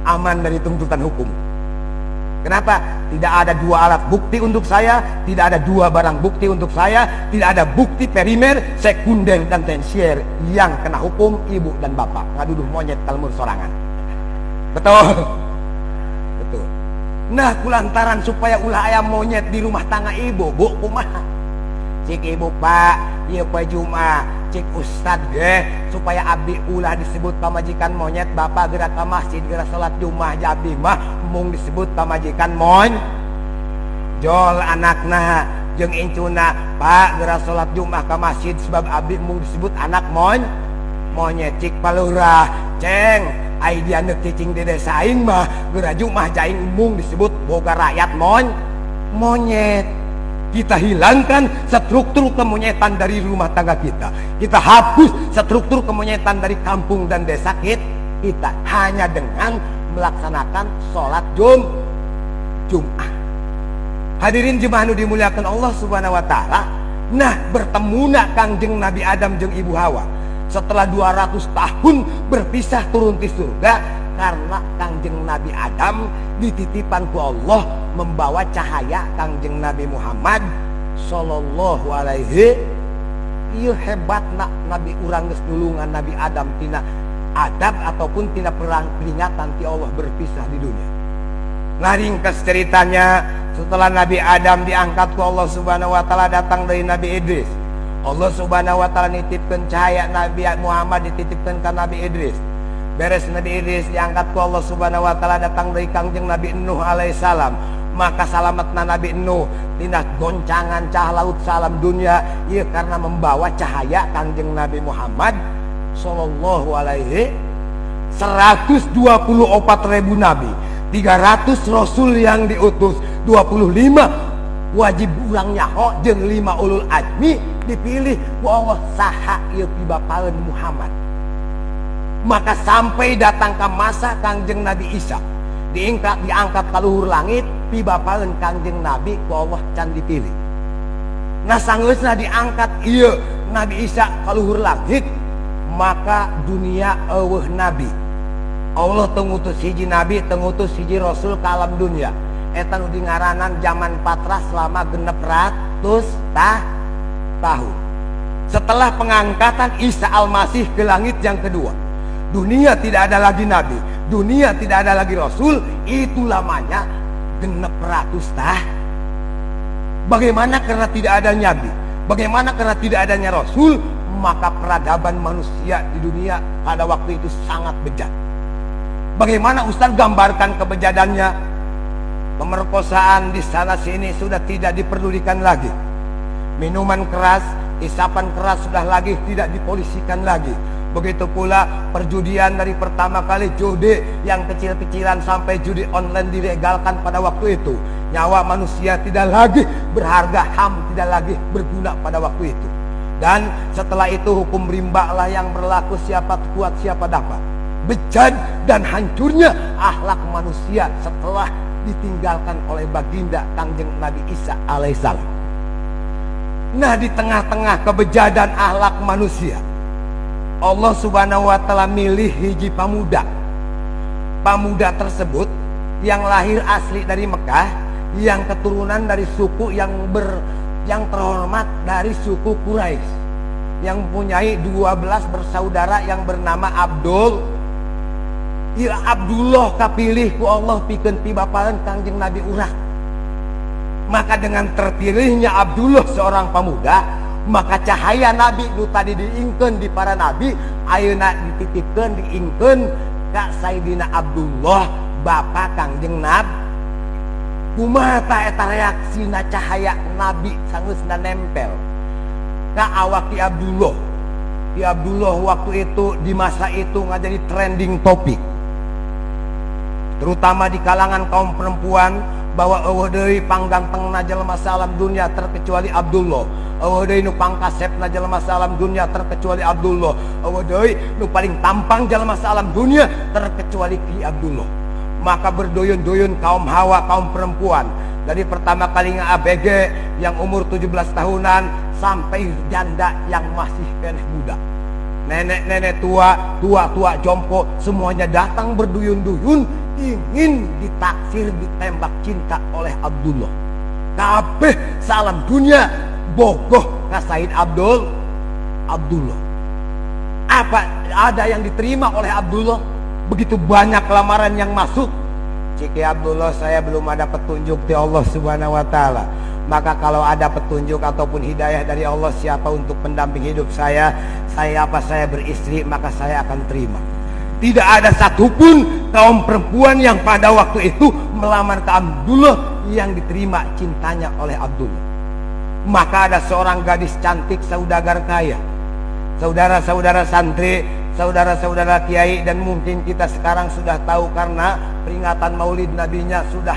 Aman dari tuntutan hukum. Kenapa? Tidak ada dua alat bukti untuk saya, tidak ada dua barang bukti untuk saya, tidak ada bukti primer, sekunder dan tersier yang kena hukum ibu dan bapak ngaduduh monyet kalmur sorangan. Betul. Nah kulantaran supaya ulah aya monyet di rumah tangga ibu, bu kumaha? Cik ibu pak, ieu poe Jumat, cik ustad ge supaya abdi ulah disebut pamajikan monyet, bapak gerak ka masjid gerak salat Jumat jadi mah mung disebut pamajikan jol anakna jeung incuna pak gerak salat Jumat ka masjid sebab abdi mung disebut anak monyet. Cik palurah ceng ai dia neuk cicing di desa aing mah gerak Jumat jaing mung disebut boga rakyat monyet. Kita hilangkan struktur kemonyetan dari rumah tangga kita. Kita hapus struktur kemonyetan dari kampung dan desa kita hanya dengan melaksanakan sholat Jumat. Hadirin jemaah nu dimuliakan Allah Subhanahu wa taala. Nah, bertemu nak Kangjeng Nabi Adam jeung Ibu Hawa setelah 200 tahun berpisah turun di surga karena Kangjeng Nabi Adam dititipan ku Allah membawa cahaya Kangjeng Nabi Muhammad sallallahu alaihi. Ieu hebatna Nabi urang geus nulungan Nabi Adam tina adab ataupun tina perang peringatan ti Allah berpisah di dunia. Ngaringkes ceritanya setelah Nabi Adam diangkat ku Allah Subhanahu wa taala datang dari Nabi Idris. Allah Subhanahu wa taala nitipkeun cahaya Nabi Muhammad dititipkeun ka Nabi Idris. Beres Nabi Idris diangkat ku Allah Subhanahu wa taala datang dari Kangjeng Nabi Nuh alaihissalam. Maka salamatna Nabi Nuh tina goncangan cah laut salam dunia ieu karena membawa cahaya Kangjeng Nabi Muhammad sallallahu alaihi 124.000 nabi, 300 rasul yang diutus, 25 wajib urang nyaho jeung 5 ulul azmi dipilih ku Allah saha ieu pibapaeun Muhammad. Maka sampai datang ke masa Kangjeng Nabi Isa diangkat ka luhur langit pibapaeun Kangjeng Nabi ku Allah can dipilih. Nah sangeusna diangkat ieu Nabi Isa ka luhur langit maka dunia eueuh nabi. Allah tengutus hiji nabi, tengutus hiji rasul ka alam dunia. Eta nu dingaranan zaman Patras selama 600 tahun. Setelah pengangkatan Isa Al-Masih ke langit yang kedua, dunia tidak ada lagi nabi, dunia tidak ada lagi rasul, itu lamanya 600 tahun. Bagaimana karena tidak ada nabi? Bagaimana karena tidak adanya rasul? Maka peradaban manusia di dunia pada waktu itu sangat bejat. Bagaimana Ustaz gambarkan kebejadannya? Pemerkosaan di sana sini sudah tidak diperdulikan lagi. Minuman keras, isapan keras sudah lagi tidak dipolisikan lagi. Begitu pula perjudian dari pertama kali judi yang kecil-kecilan sampai judi online dilegalkan pada waktu itu. Nyawa manusia tidak lagi berharga, HAM tidak lagi berguna pada waktu itu. Dan setelah itu hukum rimba lah yang berlaku, siapa kuat siapa dapat. bejat dan hancurnya akhlak manusia setelah ditinggalkan oleh baginda Kangjeng Nabi Isa alaihissalam. Nah, di tengah-tengah kebejadan akhlak manusia, Allah subhanahu wa ta'ala milih hiji pamuda. Pamuda tersebut yang lahir asli dari Mekah, yang keturunan dari suku yang terhormat dari suku Quraisy, yang mempunyai 12 bersaudara yang bernama Abdul. Ya Abdullah kapilih ku Allah pikeun pibapalan Kangjeng Nabi urang. Maka dengan terpilihnya Abdullah seorang pemuda, maka cahaya Nabi nu tadi diingkeun di para nabi ayeuna dititipkeun diingkeun ka Sayyidina Abdullah bapa Kangjeng Nabi. Kumaha ta eta reaksina cahaya Nabi sanggeusna nempel ka awak Ki Abdullah. Ki Abdullah waktu itu di masa itu ngajadi trending topik, terutama di kalangan kaum perempuan, bahwa eueuh deui panggantengna jelema salam dunia terkecuali Abdullah, eueuh deui nu pangkasepna jelema salam dunia terkecuali Abdullah, eueuh deui nu paling tampang jelema salam dunia terkecuali Ki Abdullah. Maka berdoyun-doyun kaum hawa, kaum perempuan, dari pertama kalinya ABG yang umur 17 tahunan sampai janda yang masih keneh muda, nenek-nenek tua jompo, semuanya datang berduyun-duyun ingin ditaksir ditembak cinta oleh Abdullah. Kabeh salam dunia bogoh ka Said Abdullah. Apa ada yang diterima oleh Abdullah? Begitu banyak lamaran yang masuk. Ciki Abdullah, saya belum ada petunjuk dari Allah subhanahu wa ta'ala. Maka kalau ada petunjuk ataupun hidayah dari Allah siapa untuk pendamping hidup saya beristri, maka saya akan terima. Tidak ada satupun kaum perempuan yang pada waktu itu melamar ke Abdullah yang diterima cintanya oleh Abdullah. Maka ada seorang gadis cantik saudagar kaya, saudara-saudara santri, saudara-saudara kiai, dan mungkin kita sekarang sudah tahu karena peringatan maulid nabinya sudah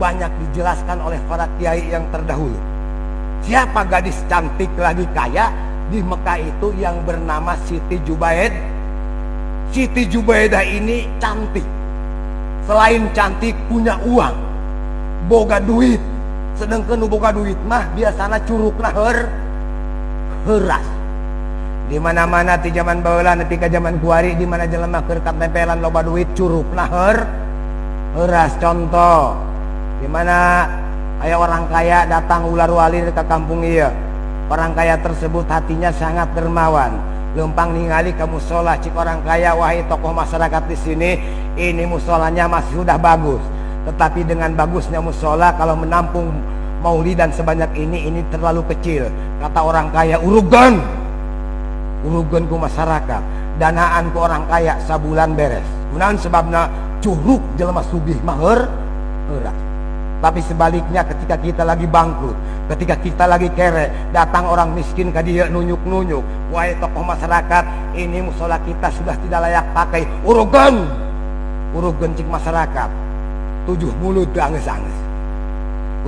banyak dijelaskan oleh para kiai yang terdahulu. Siapa gadis cantik lagi kaya di Mekah itu yang bernama Siti Jubaidah. Siti Jubaidah ini cantik. Selain cantik punya uang, boga duit. Sedangkan nu boga duit mah biasana curugna heuras. Di mana-mana ti zaman baheula nepi ka zaman kuari, di mana jelema keur katempelan loba duit curugna heuras. Contoh, di mana aya orang kaya datang ular walir ke kampung ieu. Orang kaya tersebut hatinya sangat dermawan. Lempang ningali ke musola, cik orang kaya, wahai tokoh masyarakat di sini, ini musolanya masih sudah bagus. Tetapi dengan bagusnya musola, kalau menampung maulidan sebanyak ini terlalu kecil. Kata orang kaya, urugan ku masyarakat, danaan ku orang kaya sabulan beres. Kunaon sebabna curug jelema sugih mah heuras. Tapi sebaliknya ketika kita lagi bangkrut, ketika kita lagi kere, datang orang miskin ka dieu nunjuk-nunjuk, wahai tokoh masyarakat, ini musola kita sudah tidak layak pakai. Urugan cik masyarakat, 7 mulut angges-angges.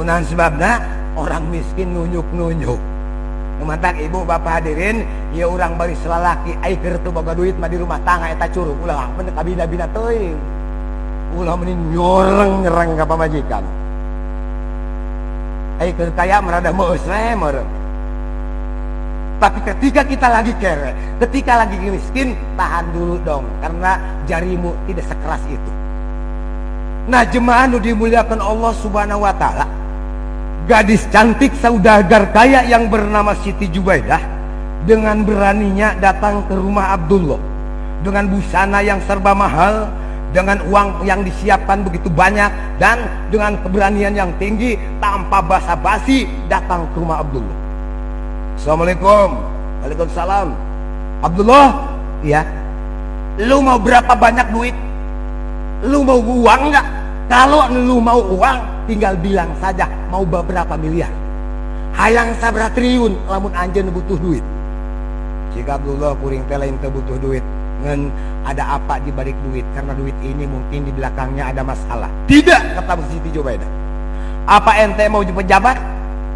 Kunaon sebabna orang miskin nunjuk-nunjuk. Mantak ibu bapak hadirin, ya urang bari selalaki ai keur teu boga duit mah di rumah tangga eta curug ulah bener kabina-bina teuing. Ulah mending nyoreng-nyereng ka pamajikan. Ai keur kaya merada meus meureun. Tapi ketika kita lagi kere, ketika lagi miskin, tahan dulu dong, karena jarimu tidak sekeras itu. Nah, jemaah nu dimuliakan Allah subhanahu wa ta'ala, gadis cantik saudagar kaya yang bernama Siti Jubaidah dengan beraninya datang ke rumah Abdullah dengan busana yang serba mahal, dengan uang yang disiapkan begitu banyak, dan dengan keberanian yang tinggi tanpa basa-basi datang ke rumah Abdullah. Assalamualaikum. Waalaikumsalam. Abdullah, iya, lu mau berapa banyak duit? Lu mau uang nggak? Kalau lu mau uang, tinggal bilang saja mau beberapa miliar. Hayang sabra triliun lamun anjeun butuh duit. Jika Abdullah puring teh lain teu butuh duit, ngan ada apa di balik duit? Karena duit ini mungkin di belakangnya ada masalah. Tidak, kata Siti Jubaidah. Apa ente mau jadi pejabat?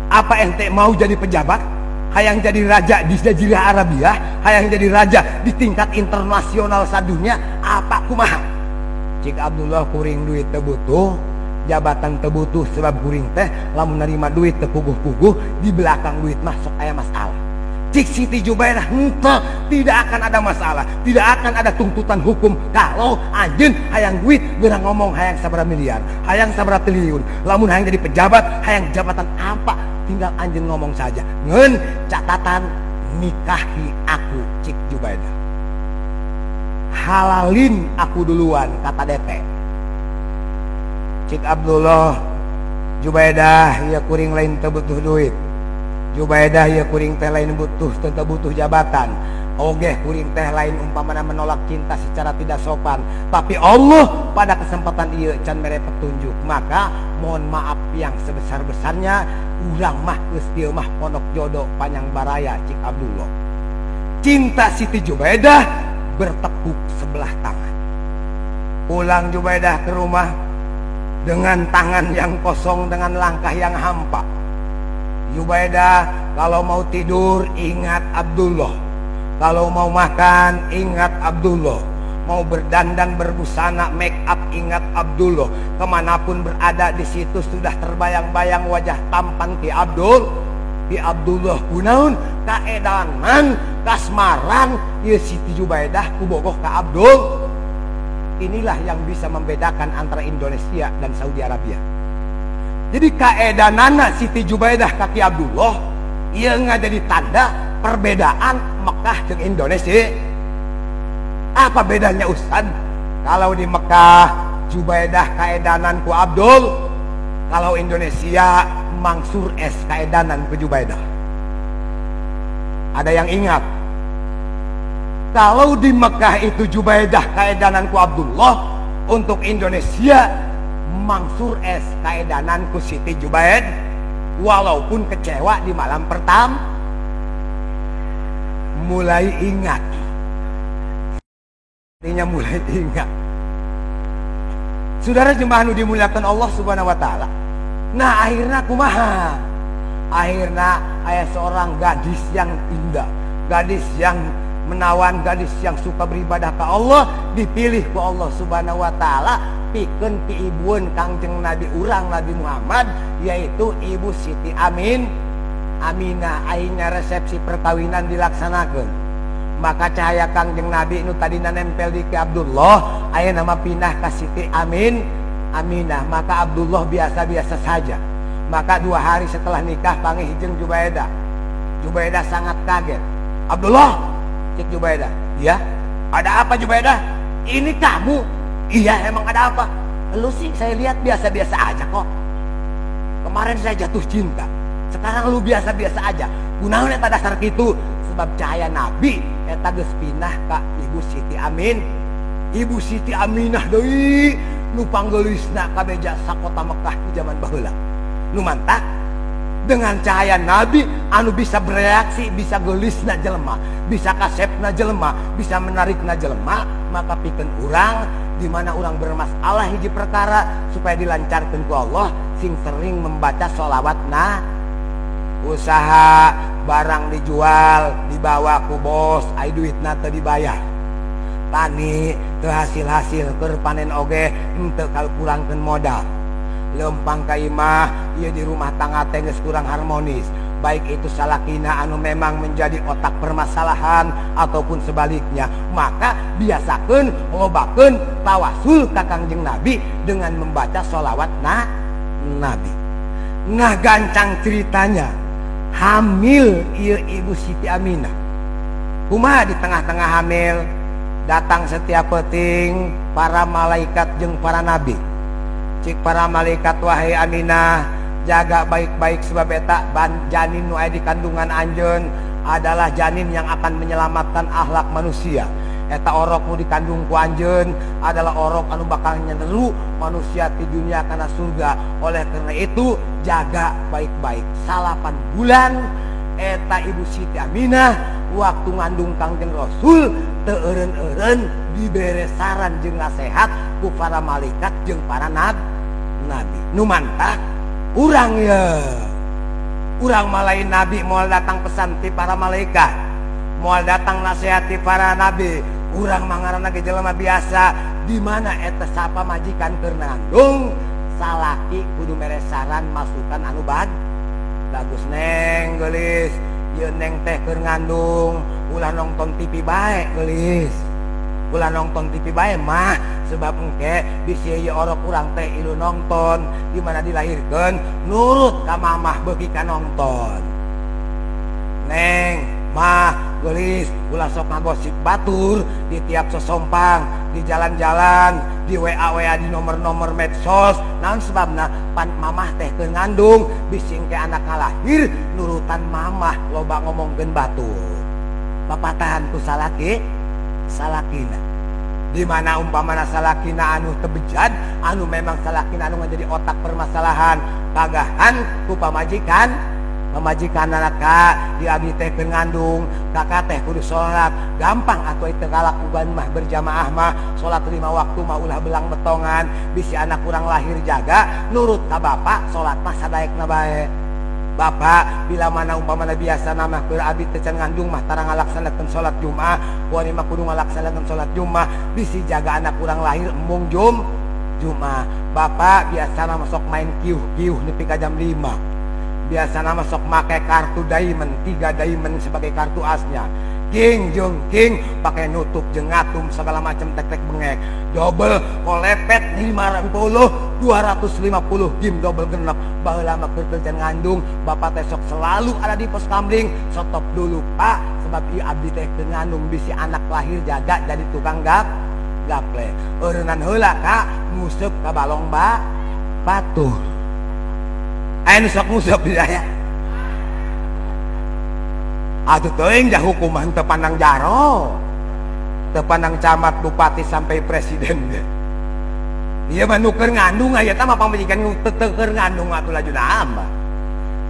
Apa ente mau jadi pejabat? hayang jadi raja di Jazirah Arabia, hayang jadi raja di tingkat internasional sadunya, apa kumaha? Cik Abdullah kuring duit teu butuh, jabatan teu butuh, sebab kuring teh lamun nerima duit teu puguh-puguh, di belakang duit mah sok aya masalah. Cik Siti Jubaidah henteu, tidak akan ada masalah, tidak akan ada tuntutan hukum kalau anjeun hayang duit geurang ngomong hayang sabaraha miliar, hayang sabaraha triliun, lamun hayang jadi pejabat, hayang jabatan apa, tinggal anjeun ngomong saja. Ngeun catatan, nikahi aku Cik Jubaidah. Halalin aku duluan, kata DT. Cik Abdullah Jubaidah ya kuring lain teu butuh duit. Jubaidah ya kuring teh lain butuh jabatan. Oge kuring teh lain umpamana menolak cinta secara tidak sopan, tapi Allah pada kesempatan ieu can mere petunjuk. Maka mohon maaf yang sebesar-besarnya, urang mah geus dieu mah pondok jodoh panjang baraya Cik Abdullah. Cinta Siti Jubaidah bertepuk sebelah tangan. Pulang Jubaidah ke rumah dengan tangan yang kosong, dengan langkah yang hampa. Jubaidah kalau mau tidur ingat Abdullah, kalau mau makan ingat Abdullah, mau berdandan berbusana make up ingat Abdullah. Kemanapun berada di situ sudah terbayang-bayang wajah tampan Ki Abdullah kunaon kaedanan kasmaran ieu Siti Jubaidah kubogoh ka Abdul. Inilah yang bisa membedakan antara Indonesia dan Saudi Arabia. Jadi kaedanana Siti Jubaidah kaki Abdullah ieu jadi tanda perbedaan Mekah jeung Indonesia. Apa bedanya Ustaz? Kalau di Mekah Jubaidah kaedanan ku Abdul, kalau Indonesia Mansur S kaedanan ku Jubaidah. Ada yang ingat? Kalau di Mekah itu Jubaidah kaedanan ku Abdullah, untuk Indonesia Mansur S kaedanan ku Siti Jubaidah. Walaupun kecewa di malam pertama, mulai ingat. Artinya mulai ingat. Saudara jemaah nu dimuliakan Allah Subhanahu wa taala. Nah, akhirnya kumaha? Akhirnya aya seorang gadis yang indah, gadis yang menawan, gadis yang suka beribadah ke Allah, dipilih ku Allah Subhanahu wa taala pikeun ti ibueun Kangjeng Nabi urang Nabi Muhammad, yaitu Ibu Siti Aminah. Akhirnya resepsi perkawinan dilaksanakeun. Maka cahaya Kangjeng Nabi nu tadina nempel di Ki Abdullah aya nama pindah ka Siti Aminah. Maka Abdullah biasa-biasa saja. Maka 2 hari setelah nikah panggih jeung Jubaidah. Jubaidah sangat kaget. Abdullah, Cik Jubaidah. Ya, ada apa Jubaidah? Ini kamu? Iya, emang ada apa? Lu sih saya lihat biasa-biasa aja kok. Kemarin saya jatuh cinta, sekarang lu biasa-biasa aja. Kunaon eta dasar kitu? Sebab cahaya Nabi eta geus pindah ka Ibu Siti Ibu Siti Aminah deui nu panggeulisna kabeja sakota Mekah di zaman baheula. Nu mantap dengan cahaya Nabi anu bisa bereaksi, bisa geulisna jelema, bisa kasepna jelema, bisa menarikna jelema. Maka pikeun urang di mana urang bermasalah hiji perkara supaya dilancarkeun ku Allah, sing sering membaca sholawat usaha barang dijual dibawa ku bos, ai duitna teu dibayar, tani teu hasil keur panen oge henteu kalkurangkeun modal, lempang ka imah ieu di rumah tangga teh geus kurang harmonis, baik itu salakina anu memang menjadi otak permasalahan ataupun sebaliknya. Maka biasakeun lobakeun tawasul ka Kangjeng Nabi dengan membaca sholawat Nabi. Nah, gancang ceritanya hamil ieu Ibu Siti Aminah. Kumaha di tengah-tengah hamil datang setiap peuting para malaikat jeung para nabi. Cik para malaikat, wahai Aminah, jaga baik-baik sebab eta janin nu aya di kandungan anjeun adalah janin yang akan menyelamatkan akhlak manusia. Eta orok nu dikandung ku anjeun adalah orok anu bakal nyeru manusia di dunia kana surga. Oleh karena itu jaga baik-baik. 8 bulan eta Ibu Siti Aminah waktu ngandung Kangjeng Rasul teu eureun-eureun dibere saran jeung nasihat ku para malaikat jeung para nabi. Nu mantap urang urang malain nabi moal datang pesan ti para malaikat, moal datang nasihati para nabi, urang mangarana ge jelema biasa. Di mana eta sapa majikan keur nanggung salaki kudu mere saran masukan anu bagus neng geulis, ieu neng teh keur ngandung ulah nonton TV bae geulis, ulah nonton TV bae mah sebab engke bisi ieu orok urang teh ilu nonton di mana dilahirkeun nurut ka mamah beuki ka nonton. Neng mah geulis ulah sok ngagosip batur di tiap sosompang, di jalan-jalan, di WA di nomor-nomor medsos. Naon sebabna pan mamah teh keur ngandung bisi engke anak kalahir nurutan mamah loba ngomongkeun batur. Papatahan ku salaki salakina, di mana umpamana salakina anu tebejat, anu memang salakina anu ngajadi otak permasalahan pagahan ku pamajikan anak di abdi teh keur ngandung, kakak teh kudu sholat gampang atuh teu kalak uban mah berjamaah mah sholat 5 waktu mah ulah belang betongan, bisi anak kurang lahir jaga nurut ka bapak sholat mah sadaekna bae. Bapak bila mana umpamana biasa nama keur abdi teh can ngandung mah tara ngalaksanakeun sholat Jumat, wani mah kudu ngalaksanakeun sholat Jumat, bisi jaga anak kurang lahir embung Jumat. Bapak biasa nama sok main kiuh-kiuh nepi ka jam 5. Biasa nama sok make kartu diamond 3 diamond sebagai kartu asnya, king jeung king pakai nutup jeung ngatum segala macam tek-tek bengek, double kolepet 50 250 game double genep. Baheula mah keur can ngandung bapak teh sok selalu ada di pos kamling. Stop dulu Pak, sebab ieu abdi teh keur ngandung bisi anak lahir jaga jadi tukang gaple. Eureunnan heula Kak nguseup ka balong batur. Ayo sok ngusap di daya. Atuh teuing jah hukuman teu pandang jaro, teu pandang camat, bupati sampai presiden. Ieu mah nu keur ngandung aya tah mah pamajikan teu keur ngandung atuh lajuna mah.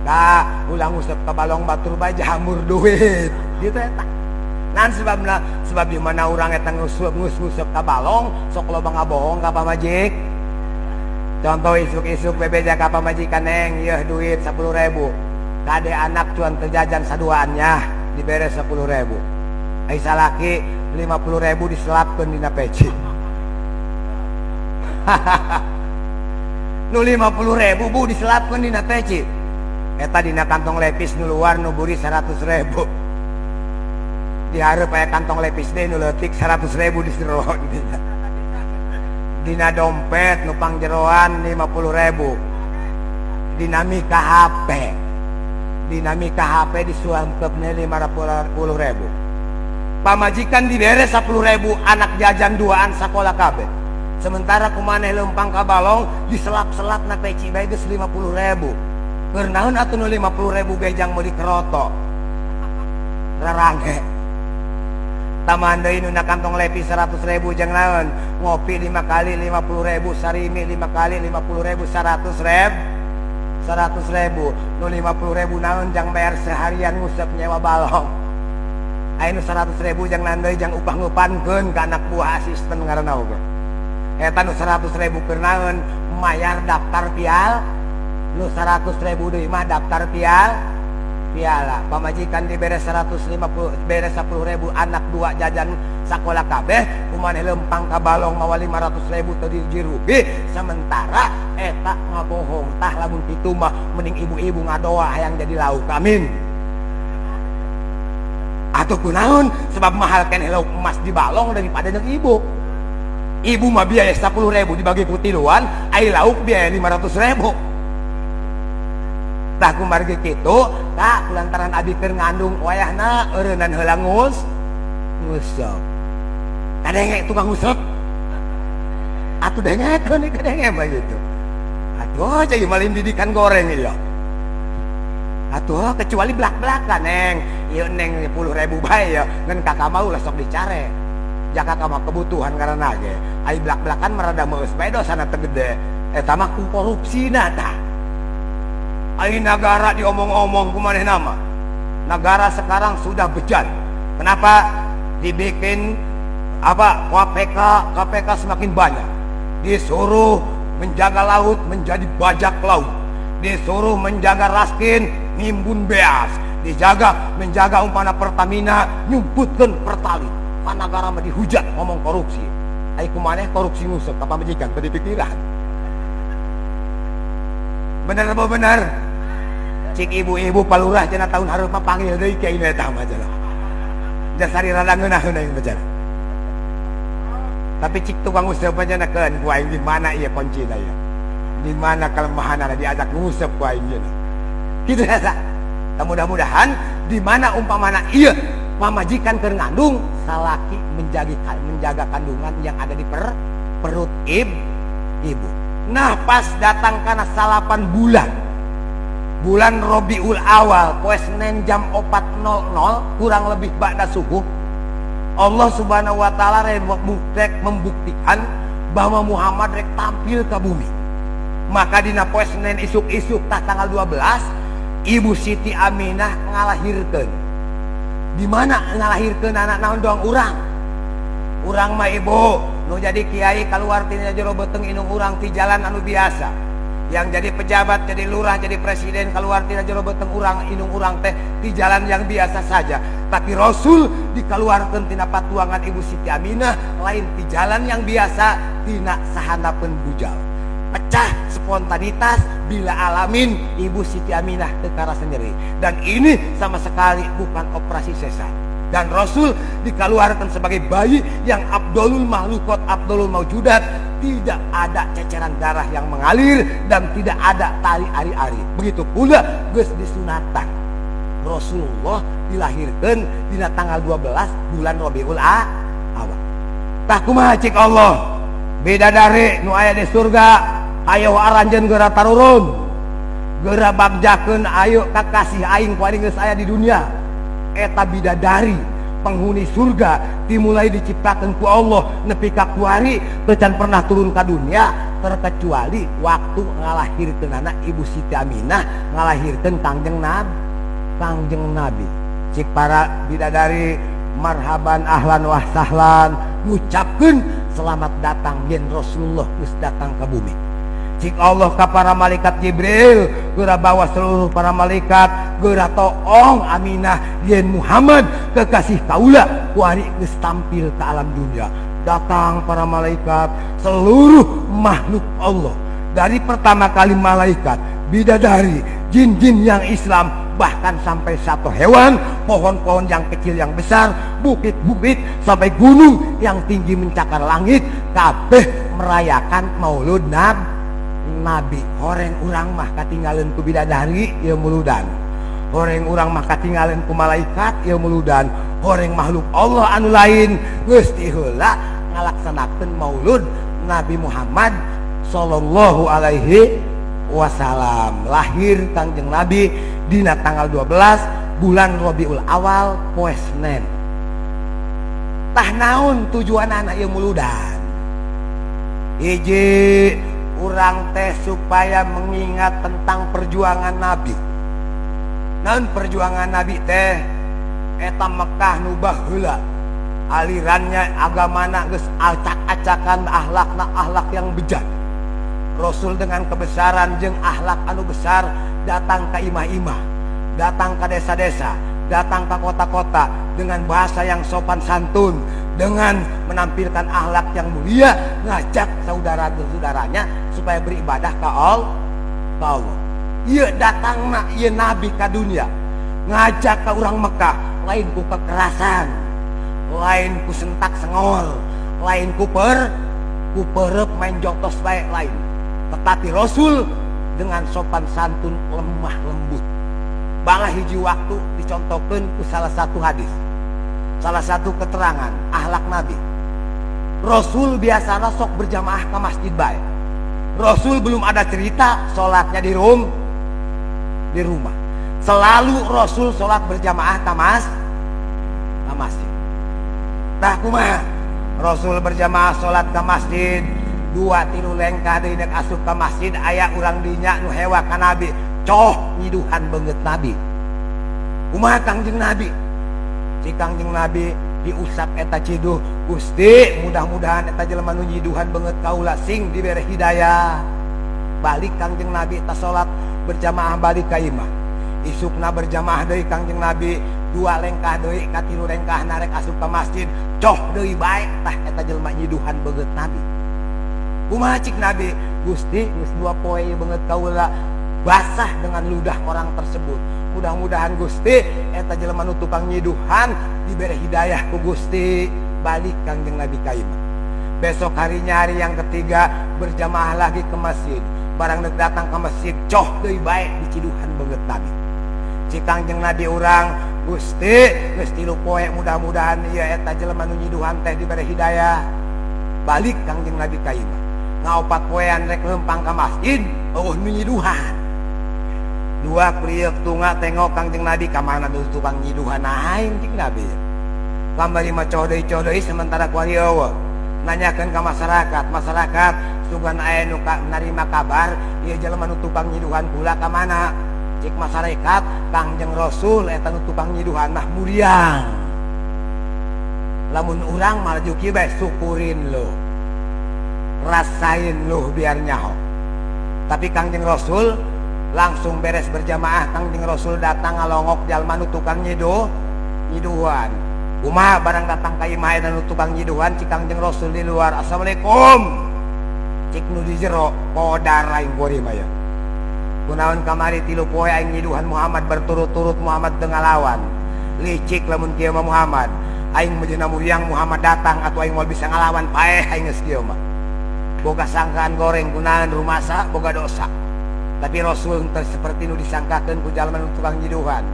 Da ulah ngusap ka balong batur bae jamur duit. Kitu eta. Naon sebabna? Sebab di mana urang eta nguseup ka balong sok loba ngabohong ka pamajik. Contoh isuk-isuk bebeja ka pamajikan neng, yeuh duit 10.000. Kade anak cuan terjajan saduaannya diberes 10.000. Ai salaki 50.000 diselapkeun dina peci. Nu 50.000 bu diselapkeun dina peci. Eta dina kantong lepis nu luar nu buri 100.000. Dihareup aya kantong lepis deui nu leutik 100.000 disero dina. Dina dompet nupang jeroan 50.000. Dinamika HP disuangkeupna 50.000. Pamajikan diberes 10.000, anak jajan duaan sakola kabeh. Sementara kumaneh lempang ka balong diselap-selap na peci bae geus 50.000. Keur naon atuh nu 50.000 bejang meuli keroto. Rarange. Taman deui nu na kantong lepis 100.000 jeung naon? Ngopi 5 kali 50.000, sarimi 5 kali 50.000, 100.000. Nu 50.000 naon jang bayar seharian nguseup nyewa balong. Aya nu 100.000 jang naon deui jang upah-ngupankeun ka anak buah asisten ngaranna oge. Eta nu 100.000 keur naon? Mayar daftar piala. Nu 100.000 deui mah daftar piala. Pamajikan diberes 10.000 anak 2 jajan sakola kabeh, kumaneh lempang ka balong mawa 500.000 teu dirugi. Sementara eta ngabohong tah lamun kitu mah mending ibu-ibu ngadoa hayang jadi lauk, amin. Atuh kunaon? Sebab mahal keneh lauk emas di balong daripada jeung ibu. Ibu mah biaya 10.000 dibagi ku tiluan, ai lauk biaya 500.000. Tah kumargi kitu, Kak, kulantaran abdi keur ngandung wayahna eureunnan heula nguseup. Kadenge tukang nguseup. Atuh dengekeun kadenge mah gitu. Atuh jadi malin didikan goreng ieu. Atuh kecuali blak-blakan neng. Ieu neng 10.000 bae ya, ngan kakak mah ulah sok dicare. Jaka kakak mah kebutuhan karena ge. Ai blak-blakan marada meus bae dosana teu gede. Eta mah ku korupsina tah. Ai negara diomong-omong kumaneh nama. Negara sekarang sudah bejat. Kenapa? Dibikin KPK semakin banyak. Disuruh menjaga laut menjadi bajak laut. disuruh menjaga raskin nimbun beas, menjaga umpana Pertamina nyumputkeun pertalit. Panagara mah dihujat ngomong korupsi. Ai kumaneh korupsi nguseup ka pamajikan teu dipikiran. Bener apa bener? Cik ibu-ibu palurah cenah tahun hareup mah panggil deui kiai eta mah cenah. Dasari rada ngeunaheun aing bacara. Tapi cik tukang nguseup aja nakeun ku aing di mana ieu kuncina ya. Di mana kelemahanna diajak nguseup ku aing cenah. Kitu eta. Mudah-mudahan di mana umpamana ieu pamajikan keur ngandung salaki menjaga kandungan yang ada di perut ibu. Nah pas datang kana salapan bulan Rabiul Awal poe Senin jam 4.00 kurang lebih ba'da subuh, Allah Subhanahu wa taala rek membuktikan bahwa Muhammad rek tampil ke bumi. Maka dina poe Senin isuk-isuk tanggal 12 Ibu Siti Aminah ngalahirkeun. Di mana ngalahirkeun anak naon doang urang mah ibu nu jadi kiai kaluar tina jero beteng inung urang ti jalan anu biasa, yang jadi pejabat jadi lurah jadi presiden kaluar tina jero beteng urang inung urang teh ti jalan yang biasa saja. Tapi Rasul dikaluarkeun tina patuangan Ibu Siti Aminah lain ti jalan yang biasa, tina sahandapeun bujal. Pecah spontanitas bila alamin Ibu Siti Aminah teu karasa nyeri, dan ini sama sekali bukan operasi sesar. Dan Rasul dikeluarkan sebagai bayi yang Abdulul Mahlukat, Abdulul Maujudat, tidak ada ceceran darah yang mengalir dan tidak ada tali ari-ari. Begitu pula geus disunatan. Rasulullah dilahirkan di tanggal 12 bulan Rabiul Awal. Tah kumaha cik Allah? Bidadari nu aya di surga ayo aranjeun geura tarurun. Geura bagjakeun ayo kakasih aing ku geus aya di dunia. Eta bidadari penghuni surga dimulai diciptakan ku Allah nepi ka kuari teu can pernah turun ka dunia terkecuali waktu ngalahirkeun anak Ibu Siti Aminah ngalahirkeun Kangjeng Nabi. Cik para bidadari marhaban ahlan wa sahlan ngucapkeun selamat datang yen Rasulullah geus datang ke bumi. Cik Allah ka para malaikat Jibril geura bawa seluruh para malaikat geura toong Aminah yen Muhammad kekasih kaula kuari geus tampil ke alam dunia. Datang para malaikat seluruh makhluk Allah, dari pertama kali malaikat, bidadari, jin-jin yang Islam, bahkan sampai satu hewan, pohon-pohon yang kecil yang besar, bukit-bukit sampai gunung yang tinggi mencakar langit, kabeh merayakan Maulud Nabi. Horeng urang mah katinggalan ku bidadari ieu muludan, horeng urang mah katinggalan ku malaikat ieu muludan, horeng makhluk Allah anu lain geus ti heula ngalaksanakeun Maulud Nabi Muhammad sallallahu alaihi wasallam. Lahir Kangjeng Nabi dina tanggal 12 bulan Rabiul Awal poe Senin. Tah naon tujuanana ieu muludan? Hiji, urang teh supaya mengingat tentang perjuangan Nabi. Naon perjuangan Nabi teh? Eta Mekah nu baheula alirannya agamana geus acak-acakan, akhlakna akhlak yang bejat. Rasul dengan kebesaran jeung akhlak anu besar datang ke imah-imah, datang ke desa-desa, datang ke kota-kota dengan bahasa yang sopan santun, dengan menampilkan akhlak yang mulia, ngajak saudara-saudaranya supaya beribadah ke Allah. Ieu datangna ieu nabi ka dunia ngajak ke orang Mekah lain ku kekerasan, lain ku sentak sengol, lain ku perep main jotos baik lain. Tetapi Rasul dengan sopan santun lemah lembut. Bala hiji waktu dicontohkeun ku salah satu hadis, salah satu keterangan akhlak Nabi. Rasul biasanya sok berjamaah ke masjid bae. Rasul belum ada cerita sholatnya di rumah. Selalu Rasul sholat berjamaah ke masjid. Tah kumaha? Rasul berjamaah sholat ke masjid, 2-3 lengkah deui nek asup ke masjid aya urang dinya nu hewa ka Nabi, coh nyiduhan beungeut Nabi. Kumaha Kangjeng Nabi? Si Kangjeng Nabi diusap eta ciduh, Gusti mudah-mudahan eta jelema nu nyiduhan beungeut kaula sing dibere hidayah. Balik Kangjeng Nabi ta salat, berjamaah balik ka imah. Isukna berjamaah deui Kangjeng Nabi 2 lengkah deui ka 3 lengkah narek asup ka masjid. Coh deui bae tah eta jelema nyiduhan beungeut Nabi. Kumaha cik Nabi? Gusti geus 2 poe beungeut kaula basah dengan ludah orang tersebut. Mudah-mudahan Gusti eta jelema nu tukang nyiduhan diberi hidayah ku Gusti balik Kangjeng Nabi ka imah. Besok harinya hari yang ketiga berjamaah lagi ke masjid. Barang neuk datang ke masjid coh deui bae diciduhan beungeut Nabi. Cik Kangjeng Nabi urang, Gusti geus 3 poe mudah-mudahan ieu eta jelema nu nyiduhan teh diberi hidayah. Balik Kangjeng Nabi ka imah. Ngaopat poean rek lempang ka masjid, eueuh nu nyiduhan. 2 priyeuk tunga tengok Kangjeng Nabi ka mana nu tukang nyiduhan aing cik Nabi. Kamari mah codeui sementara kuari eueuh. Nanyakeun ka masyarakat sugan aya nu narima kabar ieu jelema nu tukang nyiduhan pula ka mana. Cik masyarakat Kangjeng Rasul eta nu tukang nyiduhan mah muriang. Lamun urang maju kieu bae syukurin lo. Rasain lo biar nyaho. Tapi Kangjeng Rasul langsung beres berjamaah Kangjeng Rasul datang ngalongok jalma nu tukang nyiduhan. Kumaha barang datang ka imah aya nu tukang nyiduhan cik Kangjeng Rasul di luar. Assalamualaikum. Cik nu di jero kodar aing gori mah ya. Kunaon kamari 3 poe aing nyiduhan Muhammad berturut-turut Muhammad teu ngalawan. Licik lamun kieu mah Muhammad. Aing mejeuna muriang Muhammad datang atuh aing moal bisa ngalawan paeh aing geus kieu mah. Boga sangkaan goreng kunaon rumasa boga dosa. Tapi Rasul teu seperti nu disangkakeun ku jalma nu tukang nyiduhan.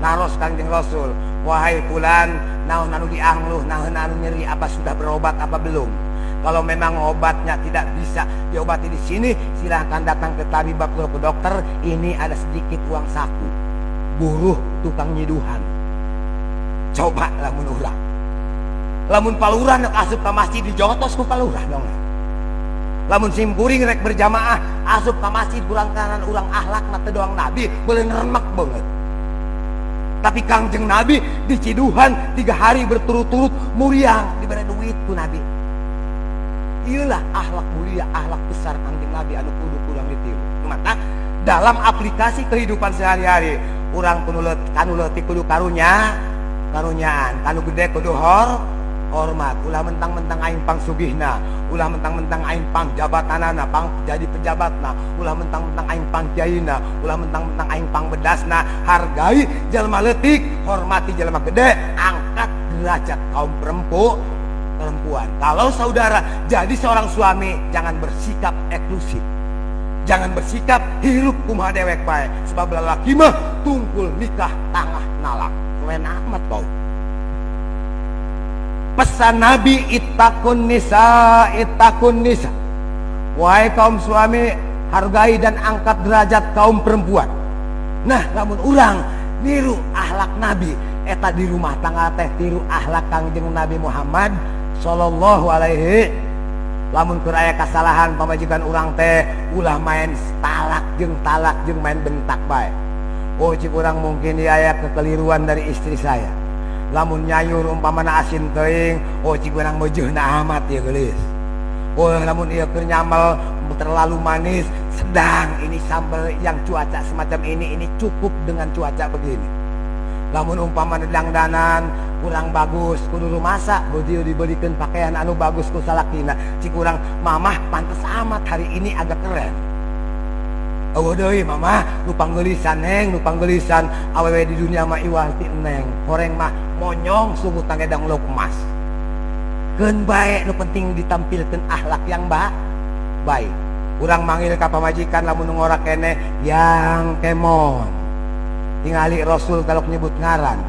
Naros Kangjeng Rasul, wahai fulan, naon anu diangluh, naon anu nyeri, apa sudah berobat apa belum? Kalau memang obatnya tidak bisa diobati di sini, silahkan datang ke tabib atau ke dokter. Ini ada sedikit uang saku. Buruh tukang nyiduhan. Coba lamun urang. Lamun palurah nak asup ke masjid dijotos ku palurah dong. Lamun simkuring rek berjamaah asup ka masjid kurang kanan urang akhlakna teu doang Nabi boleh ngeremek banget. Tapi Kangjeng Nabi diciduhan 3 hari berturut-turut muriang diberi duit ku Nabi. Iyalah akhlak mulia, akhlak besar Kangjeng Nabi anu kudu kurang ditiru. Maka dalam aplikasi kehidupan sehari-hari urang kanu leutik kudu karunyaan, kanu gede kudu hormat. Ulah mentang-mentang aing pang sugihna, ulah mentang-mentang aing pang jabatanana, pang jadi pejabatna, ulah mentang-mentang aing pang kiaina, ulah mentang-mentang aing pang bedasna. Hargai jalma leutik, hormati jalma gede, angkat derajat kaum perempuan. Kalau saudara jadi seorang suami, jangan bersikap eksklusif, jangan bersikap hirup kumaha dewek bae, sebab lalaki mah tungkul nikah tangah nalak keren amat kau. Pesan Nabi ittaqun nisa. Wahai kaum suami, hargai dan angkat derajat kaum perempuan. Nah, lamun urang niru akhlak Nabi eta di rumah tangga teh tiru akhlak Kangjeng Nabi Muhammad sallallahu alaihi. Lamun keur aya kasalahan pamajikan urang teh ulah main talak jeung main bentak bae. Oh cik urang mungkin aya kekeliruan dari istri saya. Lamun nyayur umpamana asin teuing, oh cik urang meujeuhna amat ya geulis. Oh lamun ieu keur nyambel terlalu manis, sedang ini sambal yang cuaca semacam ini cukup dengan cuaca begini. Lamun umpamana dangdanan kurang bagus kudu masak, beudieu dibelikeun pakaian anu bagus ku salakina. Cik urang mamah pantes amat hari ini agak keren. Eueuh deui mamah nu panggeulisan neng, nu panggeulisan awewe di dunia mah iwah ti neng. Horeng mah monyong sungguh tangedang emas. Keun bae nu penting ditampilkeun akhlak yang baik. Urang manggil ka pamajikan lamun ngora keneh yang kemon. Tingali Rasul kalau nyebut ngaran.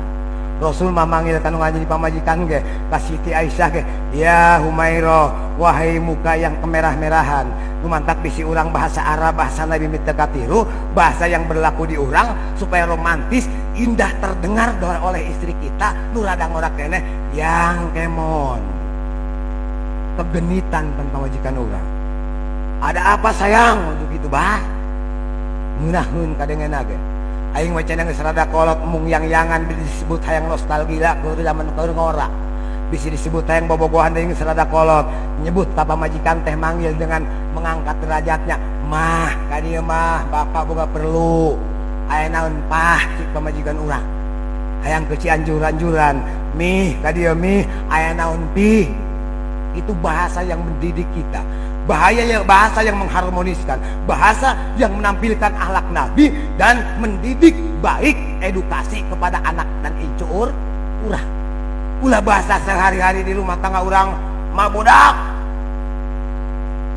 Rasul mah manggil kanu ngaji di pamajikan ge ka Siti Aisyah ge, ya Humairah, wahai muka yang kemerah-merahan. Lumantak bisi urang bahasa Arab, bahasa Nabi miteu katiru, bahasa yang berlaku di urang supaya romantis, indah terdengar oleh istri kita. Nu rada ngora keneh yang kemon. Kegenitan pan pamajikan urang. Ada apa sayang? Begitu bah. Ngeunahkeun kadengeuna ge. Aing wacana geus rada kolot mung yang-yangan disebut hayang nostalgia keur zaman keur ngora. Bisa disebut hayang bobogohan deui geus rada kolot. Nyebut ka pamajikan teh manggil dengan mengangkat derajatnya. mah kadieu mah bapak boga perlu aya naon pah cik pamajikan urang hayang ke Cianjur-anjuran mih kadieu mih aya naon pi. Itu bahasa yang mendidik kita, bahasa yang mengharmoniskan, bahasa yang menampilkan akhlak Nabi dan mendidik baik edukasi kepada anak dan incur urang. Ulah bahasa sehari-hari di rumah tangga urang mah budak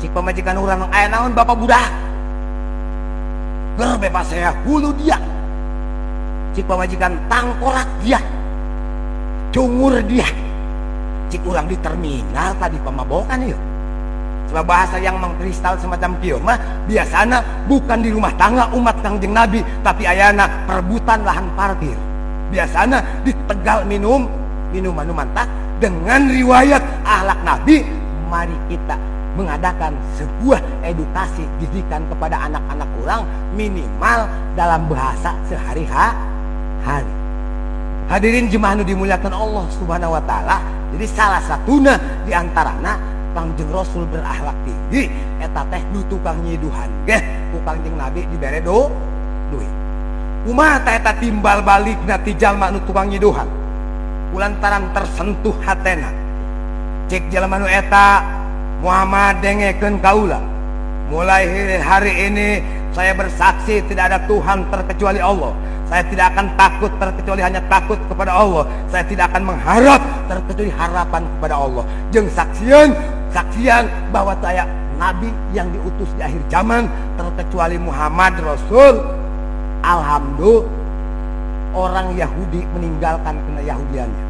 cik pamajikan urang aya naon bapak budak ger bebas saya hulu dia cik pamajikan tangkorak dia cungur dia cik urang di terminal tadi pemabokan yuk. Sebab bahasa yang mengkristal semacam kieu mah biasana bukan di rumah tangga umat Kangjeng Nabi, tapi ayana perebutan lahan parkir. Biasana di Tegal minuman tak dengan riwayat akhlak Nabi. Mari kita mengadakan sebuah edukasi didikan kepada anak-anak orang minimal dalam bahasa sehari-hari. Hadirin jemaah nu dimuliakan Allah Subhanahu wa taala. Jadi salah satuna di antarana Kangjeng Rasul berakhlak tinggi eta teh nu tukang nyiduhan ge ku Kangjeng Nabi dibere duit. Kumaha teh eta timbal balikna ti jalma nu tukang nyiduhan? Kulantaran tersentuh hatena. Cek jalma nu eta Muhammad dengekeun kaula. Mulai hari ini saya bersaksi tidak ada Tuhan terkecuali Allah. Saya tidak akan takut terkecuali hanya takut kepada Allah. Saya tidak akan mengharap terkecuali harapan kepada Allah. Jeung saksian bahwa saya Nabi yang diutus di akhir zaman terkecuali Muhammad Rasul. Alhamdulillah orang Yahudi meninggalkan keyahudiannya.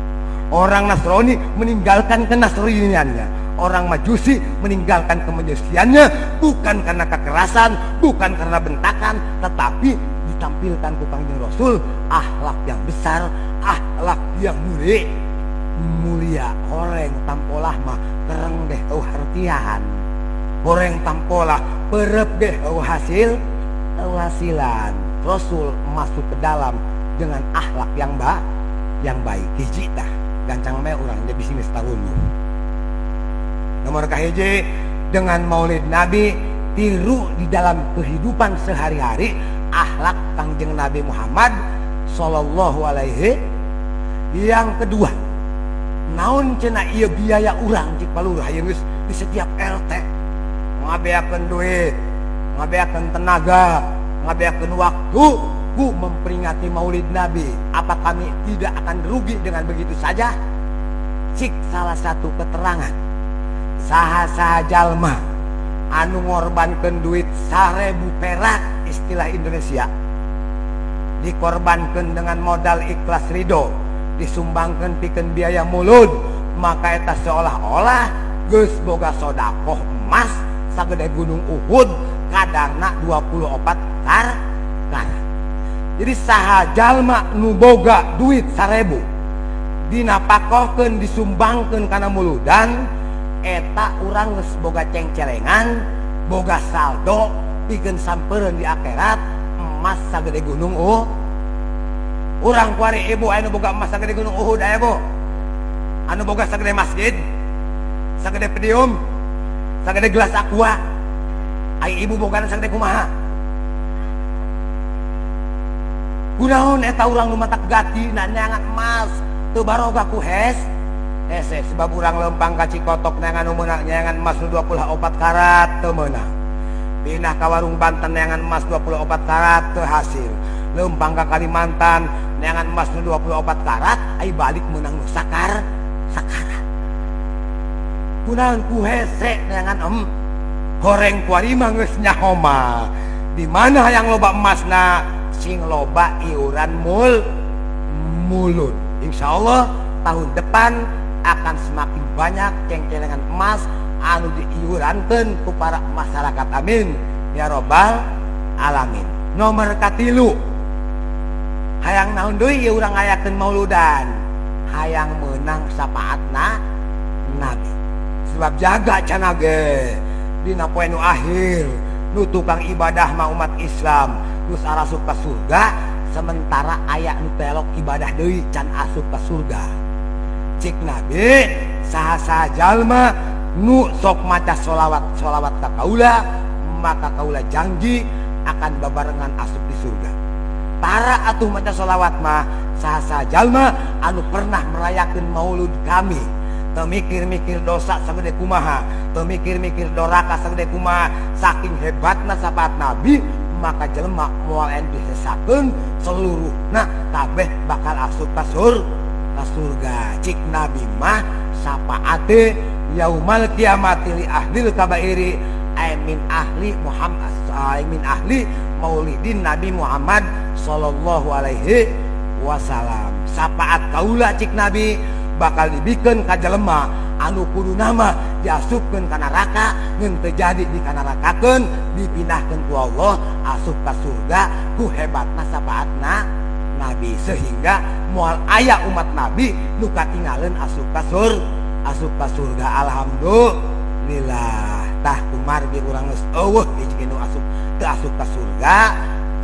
Orang Nasrani meninggalkan kenasraniannya. Orang Majusi meninggalkan kemajusiannya bukan karena kekerasan, bukan karena bentakan, tetapi ditampilkan ku Kangjeng Rasul akhlak yang besar, akhlak yang mulia. Horeng tampolah mah kereng deh tau hartian, horeng tampolah perep deh tau hasilan. Rasul masuk ke dalam dengan akhlak yang baik. Hiji tah gancang meh urang jadi bisnis tahun. Nomor kahiji dengan Maulid Nabi tiru di dalam kehidupan sehari-hari akhlak Kangjeng Nabi Muhammad sallallahu alaihi. Yang kedua, naon cenah ieu biaya urang cik palurah hayang geus di setiap RT ngabeakeun duit, ngabeakeun tenaga, ngabeakeun waktu ku memperingati Maulid Nabi. Apa kami tidak akan rugi dengan begitu saja? Cik salah satu keterangan saha-saha jalma anu ngorbankeun duit 1000 perak istilah Indonesia, dikorbankan dengan modal ikhlas ridho, disumbangkan pikeun biaya mulud, maka eta seolah-olah geus boga sodakoh emas sagede gunung Uhud kadarna 24 karat. Jadi saha jalma nu boga duit 1000 dinapakohkeun disumbangkeun kana muludan, eta urang geus boga cengcelengan, boga saldo pikeun sampereun di akhirat emas sagede gunung urang kuari ibu anu boga emas sagede gunung Uhud aya bu, anu boga sagede masjid, sagede pedium, sagede gelas aqua, ai ibu boga sagede kumaha? Kunaon eta urang nu matak gati na neangan emas teu baroga ku hese sebab urang lempang ka Cikotok neangan nu meunang neangan emas 24 karat teu meunang. Pindah ka warung Banten neangan emas 24 karat teu hasil. Lempang ka Kalimantan neangan emas 24 karat ai balik meunang nu sakarat. Kunaon ku hese neangan goreng kuari mah geus nyaho mah. Di mana yang loba emasna sing loba iuran mulut. Insyaallah tahun depan akan semakin banyak cengcelengan emas anu diiurankeun ku para masyarakat. Amin ya robbal alamin. Nomor katilu, hayang naon deui ieu urang ngayakeun mauludan, hayang meunang syafaatna Nabi. Sebab jaga cenah ge dina poe nu akhir nu tukang ibadah mah umat Islam terus asup ka surga, sementara aya nu telok ibadah deui can asup ka surga. Cik Nabi saha-saha jalma nu sok maca sholawat ka kaula maka kaulah janji akan babarengan asup di surga. Tara atuh maca sholawat mah saha jalma anu pernah merayakeun maulud kami teu mikir-mikir dosa sagede kumaha, teu mikir-mikir doraka sagede kumaha, saking hebatna sapaat Nabi maka jelema moal ende disesakeun seluruhna kabeh bakal asup ka surga. Cik Nabi mah sapaate yaumal kiamati li ahlil kabairi min ahli Muhammad min ahli maulidin Nabi Muhammad sallallahu alaihi wasallam. Sapaat kaula cik Nabi bakal dibikeun ka jelema anu kudu nama diasupkeun ka neraka ngeun teu jadi dikanarakakeun dipindahkeun ku Allah asup ka surga ku hebatna sapaatna Nabi, sehingga moal aya umat Nabi nu katinggalin asup ka surga. Alhamdulillah tah kumargi urang geus eueuh hiji nu asup teu asup ka surga,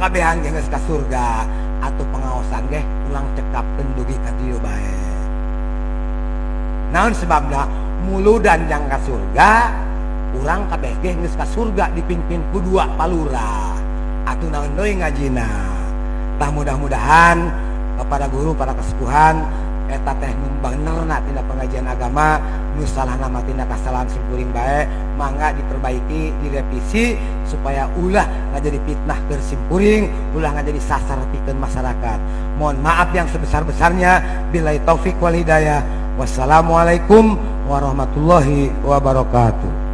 kabehan ge geus ka surga, atuh pengaosan ge ulang cekapkeun dugi ka dieu bae. Naon sebabna muludan jang ka surga, urang kabeh ge geus ka surga dipimpin ku dua palura. Atuh naon deui ngajina. Tah mudah-mudahan kepada guru, para kesepuhan eta teh nu benerna tina pengajian agama, nu salahna mah tina kasalahan simkuring bae, mangga diperbaiki, direvisi supaya ulah ngajadi fitnah keur simkuring, ulah ngajadi sasar pikeun masyarakat. Mohon maaf yang sebesar-besarnya. Billahi taufik wal hidayah. Wassalamualaikum warahmatullahi wabarakatuh.